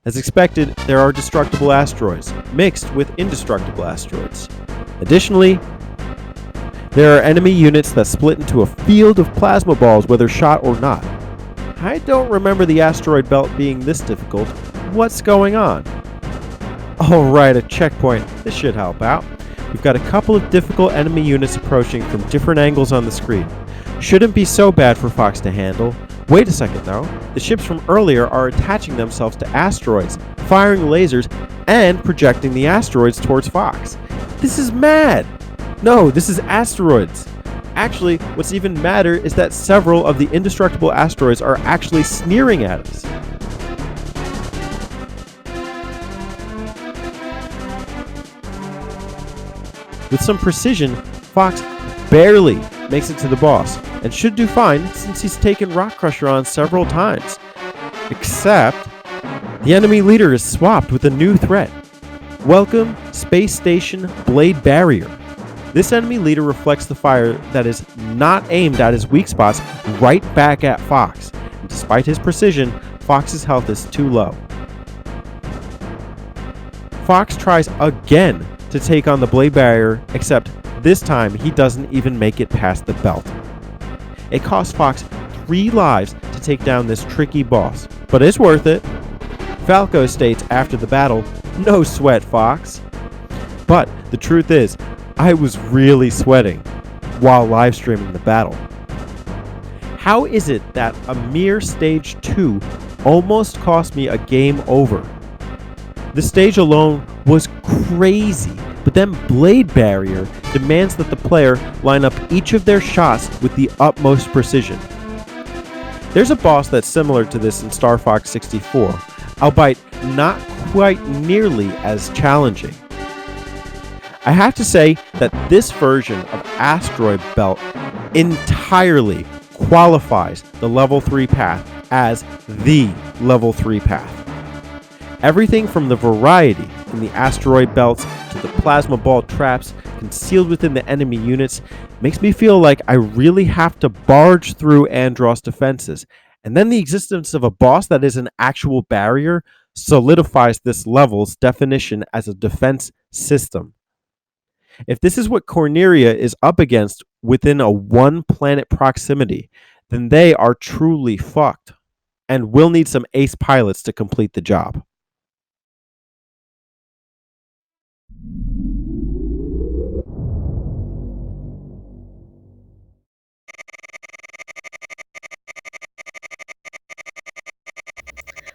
As expected, there are destructible asteroids, mixed with indestructible asteroids. Additionally, there are enemy units that split into a field of plasma balls whether shot or not. I don't remember the asteroid belt being this difficult. What's going on? Alright, a checkpoint. This should help out. We've got a couple of difficult enemy units approaching from different angles on the screen. Shouldn't be so bad for Fox to handle. Wait a second though. The ships from earlier are attaching themselves to asteroids, firing lasers, and projecting the asteroids towards Fox. This is mad! No, this is asteroids. Actually, what's even madder is that several of the indestructible asteroids are actually sneering at us. With some precision, Fox barely makes it to the boss, and should do fine since he's taken Rock Crusher on several times. Except, the enemy leader is swapped with a new threat. Welcome, Space Station Blade Barrier. This enemy leader reflects the fire that is not aimed at his weak spots right back at Fox, and despite his precision, Fox's health is too low. Fox tries again to take on the Blade Barrier, except this time he doesn't even make it past the belt. It costs Fox 3 lives to take down this tricky boss, but it's worth it. Falco states after the battle, "No sweat, Fox." But the truth is, I was really sweating while live streaming the battle. How is it that a mere stage 2 almost cost me a game over? The stage alone was crazy, but then Blade Barrier demands that the player line up each of their shots with the utmost precision. There's a boss that's similar to this in Star Fox 64, albeit not quite nearly as challenging. I have to say that this version of Asteroid Belt entirely qualifies the level 3 path as the level 3 path. Everything from the variety in the asteroid belts to the plasma ball traps concealed within the enemy units makes me feel like I really have to barge through Andross defenses, and then the existence of a boss that is an actual barrier solidifies this level's definition as a defense system. If this is what Corneria is up against within a one planet proximity, then they are truly fucked, and will need some ace pilots to complete the job.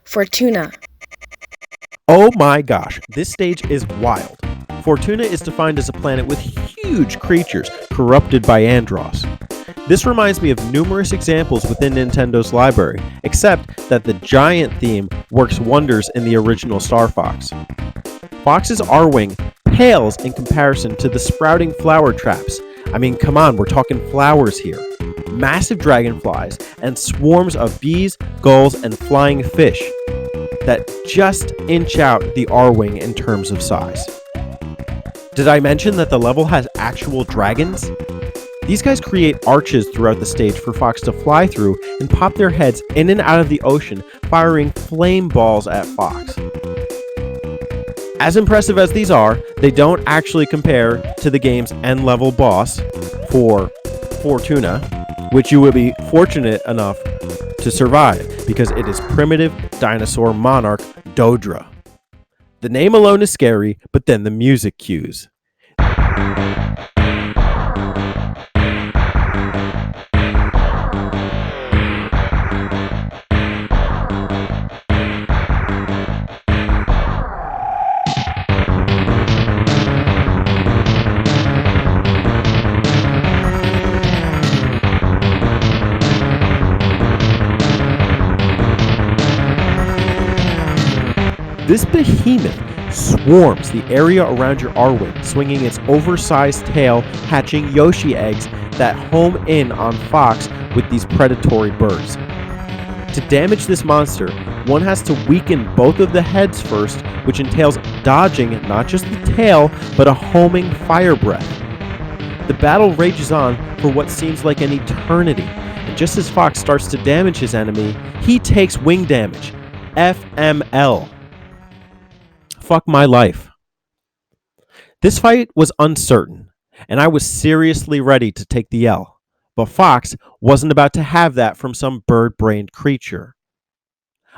Fortuna. Oh my gosh, this stage is wild. Fortuna is defined as a planet with huge creatures corrupted by Andross. This reminds me of numerous examples within Nintendo's library, except that the giant theme works wonders in the original Star Fox. Fox's R-Wing pales in comparison to the sprouting flower traps. I mean, come on, we're talking flowers here. Massive dragonflies and swarms of bees, gulls, and flying fish that just inch out the R-Wing in terms of size. Did I mention that the level has actual dragons? These guys create arches throughout the stage for Fox to fly through and pop their heads in and out of the ocean, firing flame balls at Fox. As impressive as these are, they don't actually compare to the game's end-level boss for Fortuna, which you will be fortunate enough to survive because it is primitive dinosaur monarch Dodra. The name alone is scary, but then the music cues. This behemoth swarms the area around your R-Wing, swinging its oversized tail, hatching Yoshi eggs that home in on Fox with these predatory birds. To damage this monster, one has to weaken both of the heads first, which entails dodging not just the tail, but a homing fire breath. The battle rages on for what seems like an eternity, and just as Fox starts to damage his enemy, he takes wing damage. FML. Fuck my life. This fight was uncertain, and I was seriously ready to take the L, but Fox wasn't about to have that from some bird-brained creature.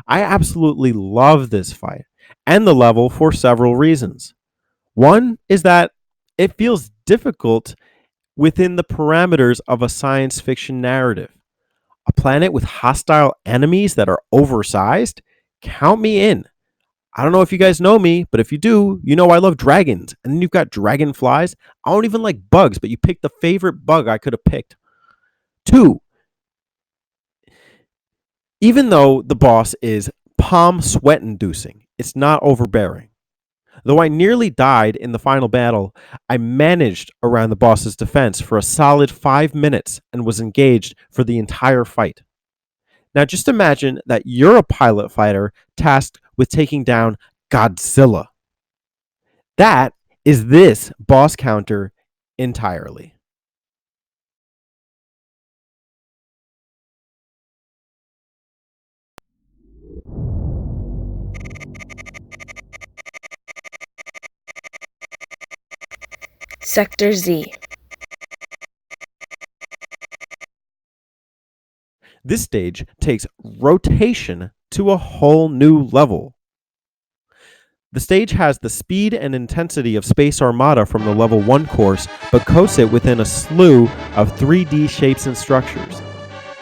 I absolutely love this fight, and the level for several reasons. One is that it feels difficult within the parameters of a science fiction narrative. A planet with hostile enemies that are oversized? Count me in. I don't know if you guys know me, but if you do, you know I love dragons. And then you've got dragonflies. I don't even like bugs, but you picked the favorite bug I could have picked. 2, even though the boss is palm sweat inducing, it's not overbearing. Though I nearly died in the final battle, I managed around the boss's defense for a solid 5 minutes and was engaged for the entire fight. Now just imagine that you're a pilot fighter tasked with taking down Godzilla. That is this boss counter entirely. Sector Z. This stage takes rotation to a whole new level. The stage has the speed and intensity of Space Armada from the level 1 course, but coats it within a slew of 3D shapes and structures.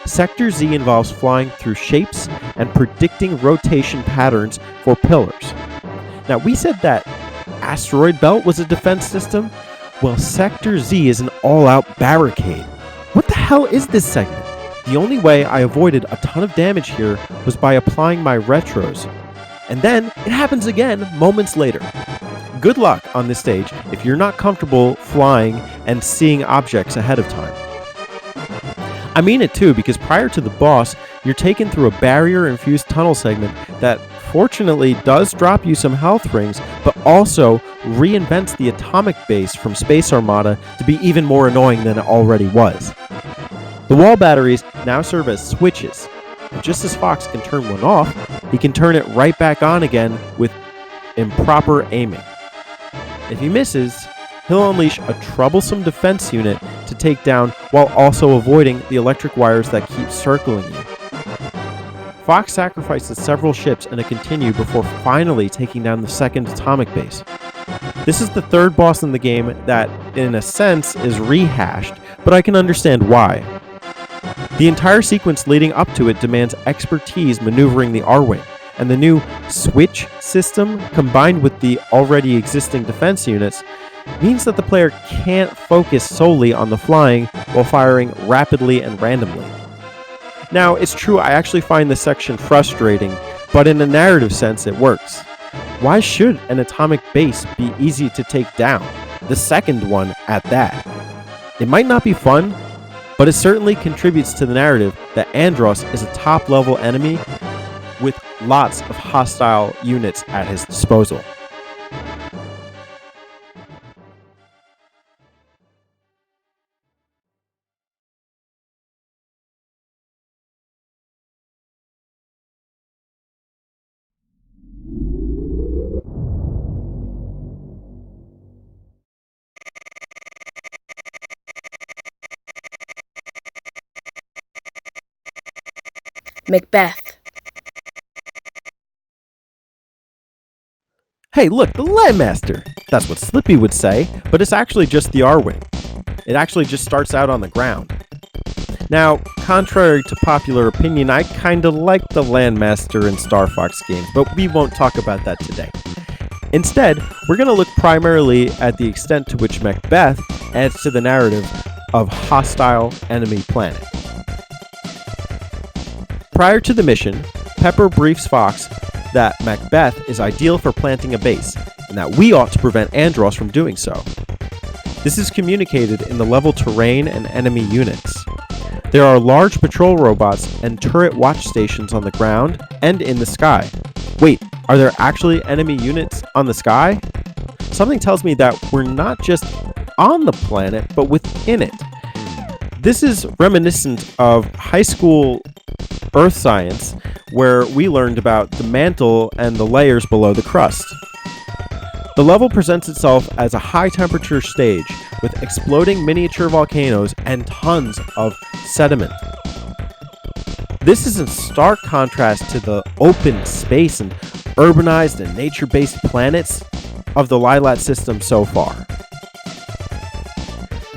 Sector Z involves flying through shapes and predicting rotation patterns for pillars. Now, we said that Asteroid Belt was a defense system. Well, Sector Z is an all-out barricade. What the hell is this segment? The only way I avoided a ton of damage here was by applying my retros. And then it happens again moments later. Good luck on this stage if you're not comfortable flying and seeing objects ahead of time. I mean it too, because prior to the boss, you're taken through a barrier-infused tunnel segment that fortunately does drop you some health rings, but also reinvents the atomic base from Space Armada to be even more annoying than it already was. The wall batteries now serve as switches, and just as Fox can turn one off, he can turn it right back on again with improper aiming. If he misses, he'll unleash a troublesome defense unit to take down while also avoiding the electric wires that keep circling you. Fox sacrifices several ships and a continue before finally taking down the second atomic base. This is the third boss in the game that, in a sense, is rehashed, but I can understand why. The entire sequence leading up to it demands expertise maneuvering the R-Wing, and the new switch system, combined with the already existing defense units, means that the player can't focus solely on the flying while firing rapidly and randomly. Now, it's true I actually find this section frustrating, but in a narrative sense it works. Why should an atomic base be easy to take down? The second one at that. It might not be fun, but it certainly contributes to the narrative that Andros is a top-level enemy with lots of hostile units at his disposal. Macbeth. Hey, look, the Landmaster! That's what Slippy would say, but it's actually just the R-Wing. It actually just starts out on the ground. Now, contrary to popular opinion, I kinda like the Landmaster in Star Fox games, but we won't talk about that today. Instead, we're going to look primarily at the extent to which Macbeth adds to the narrative of hostile enemy planet. Prior to the mission, Pepper briefs Fox that Macbeth is ideal for planting a base, and that we ought to prevent Andros from doing so. This is communicated in the level terrain and enemy units. There are large patrol robots and turret watch stations on the ground and in the sky. Wait, are there actually enemy units on the sky? Something tells me that we're not just on the planet, but within it. This is reminiscent of high school Earth science, where we learned about the mantle and the layers below the crust. The level presents itself as a high-temperature stage with exploding miniature volcanoes and tons of sediment. This is in stark contrast to the open space and urbanized and nature-based planets of the Lylat system so far.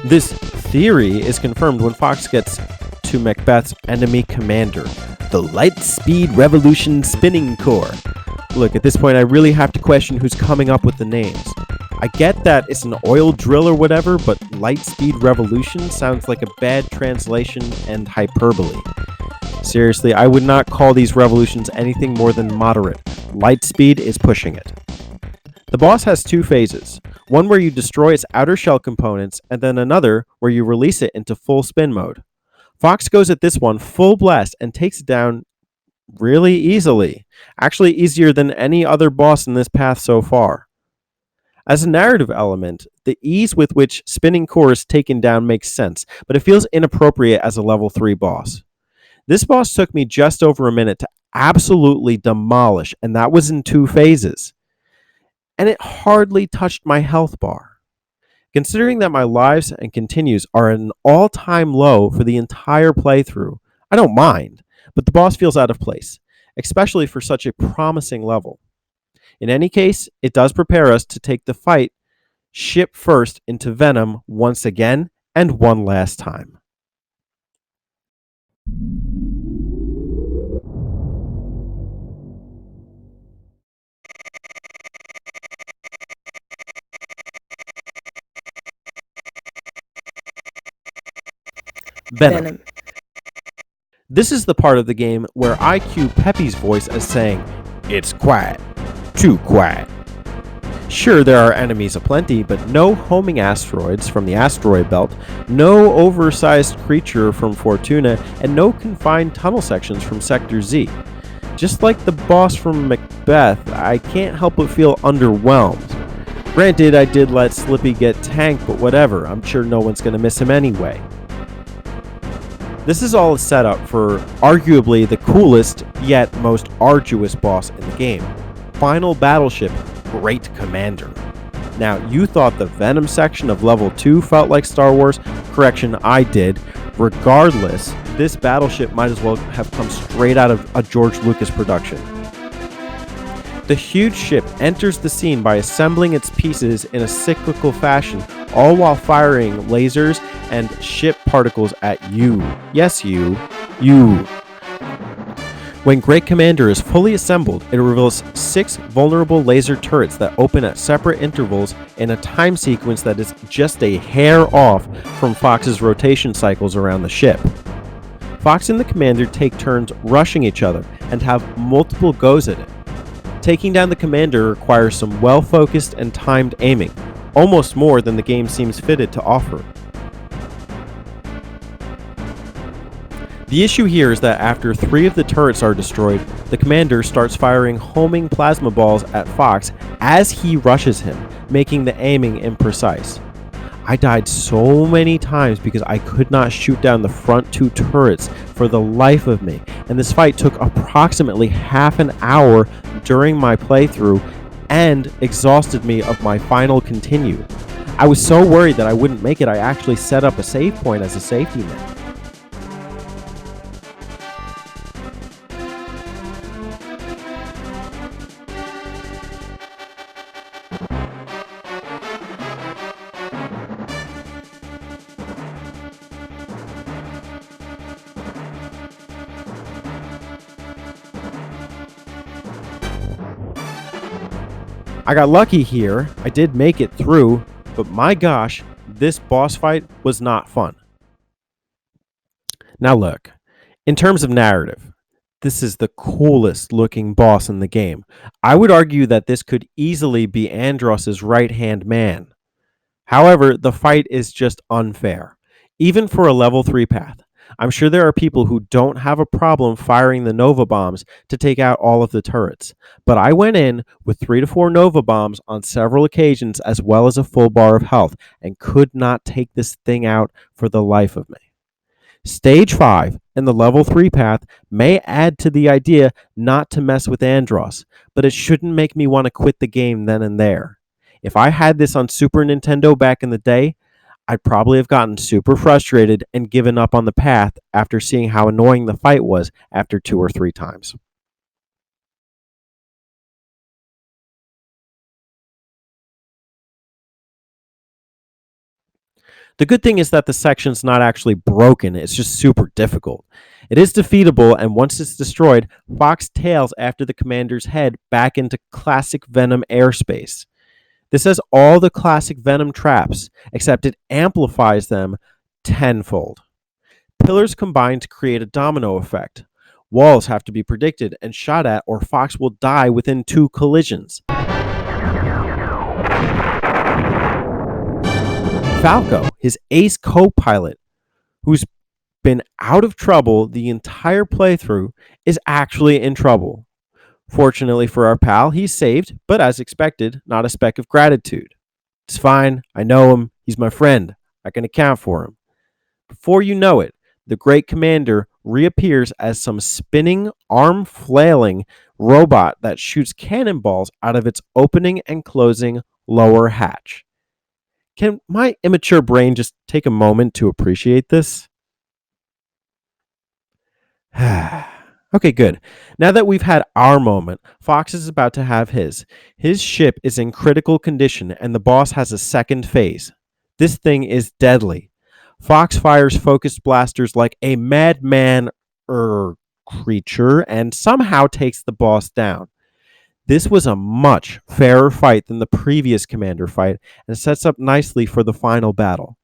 This theory is confirmed when Fox gets to Macbeth's enemy commander, the Lightspeed Revolution Spinning Core. Look, at this point I really have to question who's coming up with the names. I get that it's an oil drill or whatever, but Lightspeed Revolution sounds like a bad translation and hyperbole. Seriously, I would not call these revolutions anything more than moderate. Lightspeed is pushing it. The boss has two phases, one where you destroy its outer shell components, and then another where you release it into full spin mode. Fox goes at this one full blast and takes it down really easily, actually easier than any other boss in this path so far. As a narrative element, the ease with which Spinning Core is taken down makes sense, but it feels inappropriate as a level 3 boss. This boss took me just over a minute to absolutely demolish, and that was in 2 phases. And it hardly touched my health bar. Considering that my lives and continues are at an all-time low for the entire playthrough, I don't mind, but the boss feels out of place, especially for such a promising level. In any case, it does prepare us to take the fight ship first into Venom once again and one last time. Venom. This is the part of the game where I cue Peppy's voice as saying, "It's quiet. Too quiet." Sure, there are enemies aplenty, but no homing asteroids from the asteroid belt, no oversized creature from Fortuna, and no confined tunnel sections from Sector Z. Just like the boss from Macbeth, I can't help but feel underwhelmed. Granted, I did let Slippy get tanked, but whatever, I'm sure no one's gonna miss him anyway. This is all a setup for arguably the coolest, yet most arduous boss in the game. Final Battleship, Great Commander. Now, you thought the Venom section of level 2 felt like Star Wars? Correction, I did. Regardless, this battleship might as well have come straight out of a George Lucas production. The huge ship enters the scene by assembling its pieces in a cyclical fashion, all while firing lasers and ship particles at you. Yes, you. When Great Commander is fully assembled, it reveals 6 vulnerable laser turrets that open at separate intervals in a time sequence that is just a hair off from Fox's rotation cycles around the ship. Fox and the Commander take turns rushing each other and have multiple goes at it. Taking down the Commander requires some well-focused and timed aiming, almost more than the game seems fitted to offer. The issue here is that after 3 of the turrets are destroyed, the Commander starts firing homing plasma balls at Fox as he rushes him, making the aiming imprecise. I died so many times because I could not shoot down the front 2 turrets for the life of me, and this fight took approximately half an hour during my playthrough and exhausted me of my final continue. I was so worried that I wouldn't make it, I actually set up a save point as a safety net. I got lucky here. I did make it through, but my gosh, this boss fight was not fun. Now look, in terms of narrative, this is the coolest looking boss in the game. I would argue that this could easily be Andross's right-hand man. However, the fight is just unfair, even for a level 3 path. I'm sure there are people who don't have a problem firing the Nova Bombs to take out all of the turrets, but I went in with 3 to 4 Nova Bombs on several occasions as well as a full bar of health and could not take this thing out for the life of me. Stage 5 and the level 3 path may add to the idea not to mess with Andross, but it shouldn't make me want to quit the game then and there. If I had this on Super Nintendo back in the day, I'd probably have gotten super frustrated and given up on the path after seeing how annoying the fight was after 2 or 3 times. The good thing is that the section's not actually broken, it's just super difficult. It is defeatable, and once it's destroyed, Fox tails after the commander's head back into classic Venom airspace. This has all the classic Venom traps, except it amplifies them tenfold. Pillars combine to create a domino effect. Walls have to be predicted and shot at, or Fox will die within 2 collisions. Falco, his ace co-pilot, who's been out of trouble the entire playthrough, is actually in trouble. Fortunately for our pal, he's saved, but as expected, not a speck of gratitude. It's fine, I know him, he's my friend, I can account for him. Before you know it, the great commander reappears as some spinning, arm-flailing robot that shoots cannonballs out of its opening and closing lower hatch. Can my immature brain just take a moment to appreciate this? Okay, good. Now that we've had our moment, Fox is about to have his. His ship is in critical condition and the boss has a second phase. This thing is deadly. Fox fires focused blasters like a madman creature and somehow takes the boss down. This was a much fairer fight than the previous commander fight and sets up nicely for the final battle.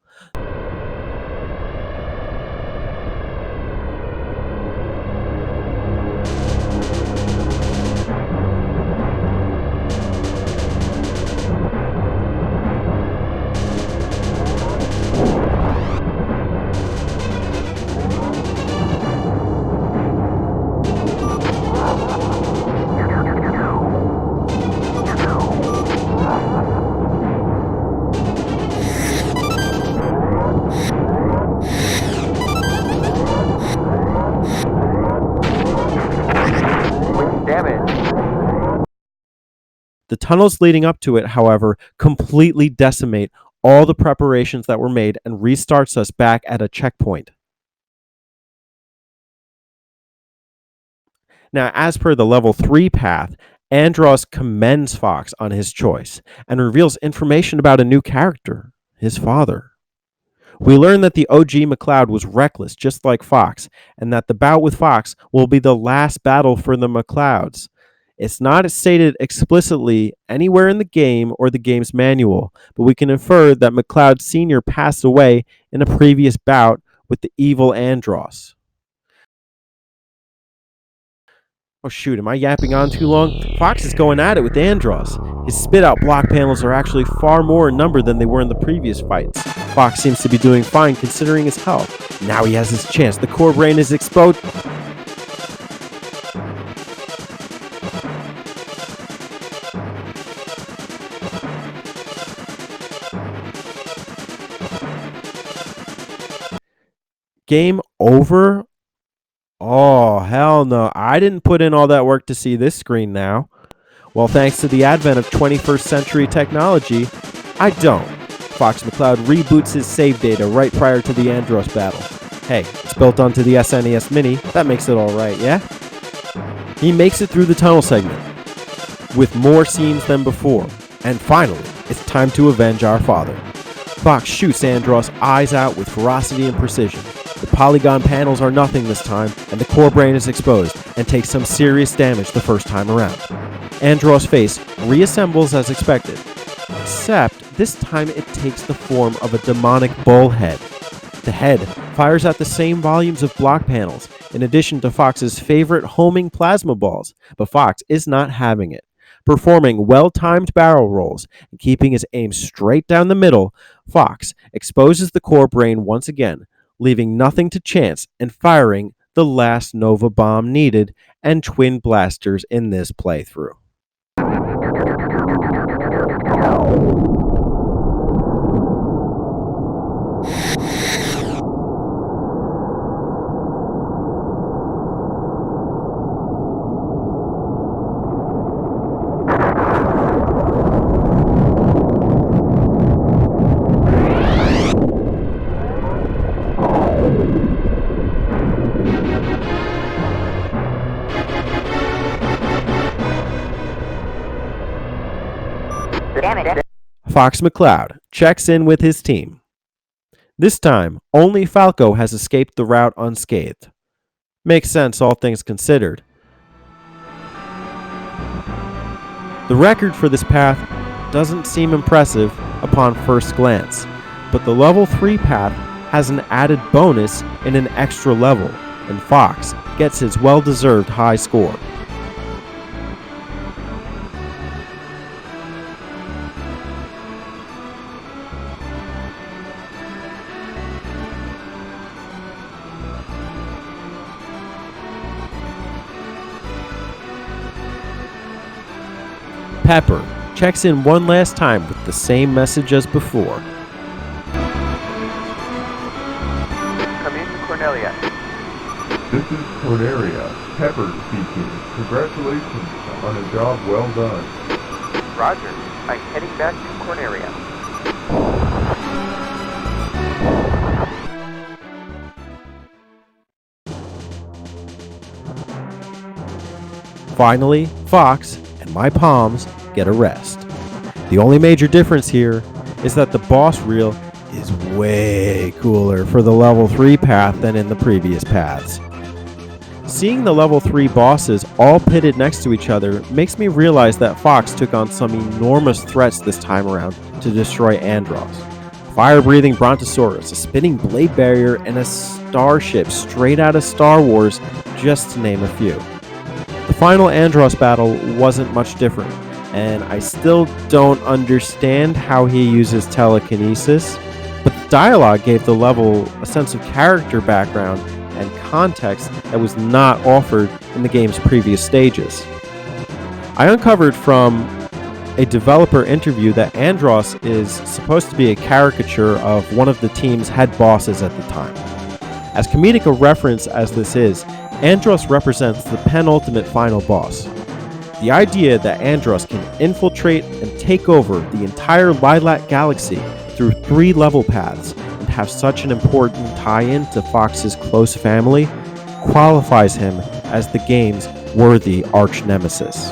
The tunnels leading up to it, however, completely decimate all the preparations that were made and restarts us back at a checkpoint. Now, as per the level 3 path, Andross commends Fox on his choice and reveals information about a new character, his father. We learn that the OG McLeod was reckless, just like Fox, and that the bout with Fox will be the last battle for the McLeods. It's not stated explicitly anywhere in the game or the game's manual, but we can infer that McLeod Sr. passed away in a previous bout with the evil Andross. Oh shoot, am I yapping on too long? Fox is going at it with Andross. His spit-out block panels are actually far more in number than they were in the previous fights. Fox seems to be doing fine considering his health. Now he has his chance. The core brain is exposed. Game over? Oh, hell no. I didn't put in all that work to see this screen now. Well, thanks to the advent of 21st century technology, I don't. Fox McLeod reboots his save data right prior to the Andross battle. Hey, it's built onto the SNES Mini. That makes it alright, yeah? He makes it through the tunnel segment with more scenes than before. And finally, it's time to avenge our father. Fox shoots Andross eyes out with ferocity and precision. The polygon panels are nothing this time, and the core brain is exposed and takes some serious damage the first time around. Andros' face reassembles as expected, except this time it takes the form of a demonic bullhead. The head fires at the same volumes of block panels, in addition to Fox's favorite homing plasma balls, but Fox is not having it. Performing well-timed barrel rolls and keeping his aim straight down the middle, Fox exposes the core brain once again, leaving nothing to chance and firing the last Nova bomb needed and twin blasters in this playthrough. Fox McCloud checks in with his team. This time, only Falco has escaped the route unscathed. Makes sense, all things considered. The record for this path doesn't seem impressive upon first glance, but the level 3 path has an added bonus in an extra level, and Fox gets his well-deserved high score. Pepper checks in one last time with the same message as before. Come in, Cornelia. This is Corneria. Pepper speaking. Congratulations on a job well done. Roger. I'm heading back to Corneria. Finally, Fox and my palms get a rest. The only major difference here is that the boss reel is way cooler for the level 3 path than in the previous paths. Seeing the level 3 bosses all pitted next to each other makes me realize that Fox took on some enormous threats this time around to destroy Andros. Fire-breathing Brontosaurus, a spinning blade barrier, and a starship straight out of Star Wars, just to name a few. The final Andros battle wasn't much different, and I still don't understand how he uses telekinesis, but the dialogue gave the level a sense of character background and context that was not offered in the game's previous stages. I uncovered from a developer interview that Andros is supposed to be a caricature of one of the team's head bosses at the time. As comedic a reference as this is, Andros represents the penultimate final boss. The idea that Andros can infiltrate and take over the entire Lylat galaxy through 3 level paths and have such an important tie-in to Fox's close family qualifies him as the game's worthy arch-nemesis.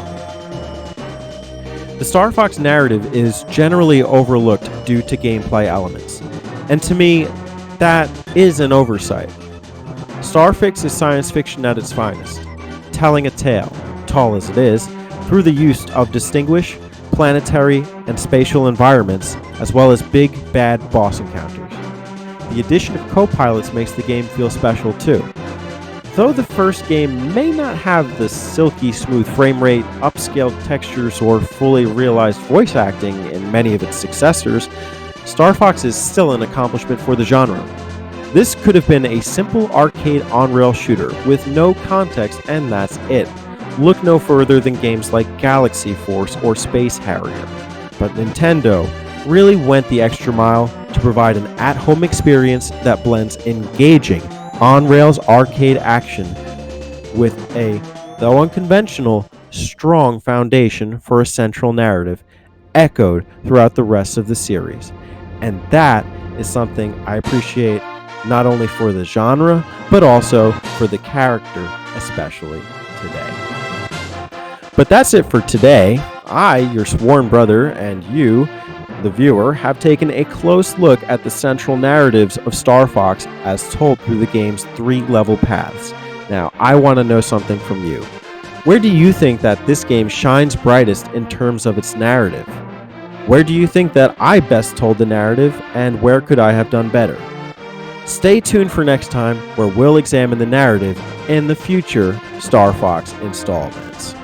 The Star Fox narrative is generally overlooked due to gameplay elements, and to me, that is an oversight. Starfix is science fiction at its finest, telling a tale, tall as it is, through the use of distinguished, planetary, and spatial environments, as well as big, bad boss encounters. The addition of co-pilots makes the game feel special too. Though the first game may not have the silky smooth frame rate, upscaled textures, or fully realized voice acting in many of its successors, Star Fox is still an accomplishment for the genre. This could have been a simple arcade on-rail shooter with no context, and that's it. Look no further than games like Galaxy Force or Space Harrier. But Nintendo really went the extra mile to provide an at-home experience that blends engaging on-rails arcade action with a, though unconventional, strong foundation for a central narrative echoed throughout the rest of the series. And that is something I appreciate not only for the genre, but also for the character, especially today. But that's it for today. I, your sworn brother, and you, the viewer, have taken a close look at the central narratives of Star Fox as told through the game's 3 level paths. Now, I want to know something from you. Where do you think that this game shines brightest in terms of its narrative? Where do you think that I best told the narrative, and where could I have done better? Stay tuned for next time, where we'll examine the narrative in the future Star Fox installments.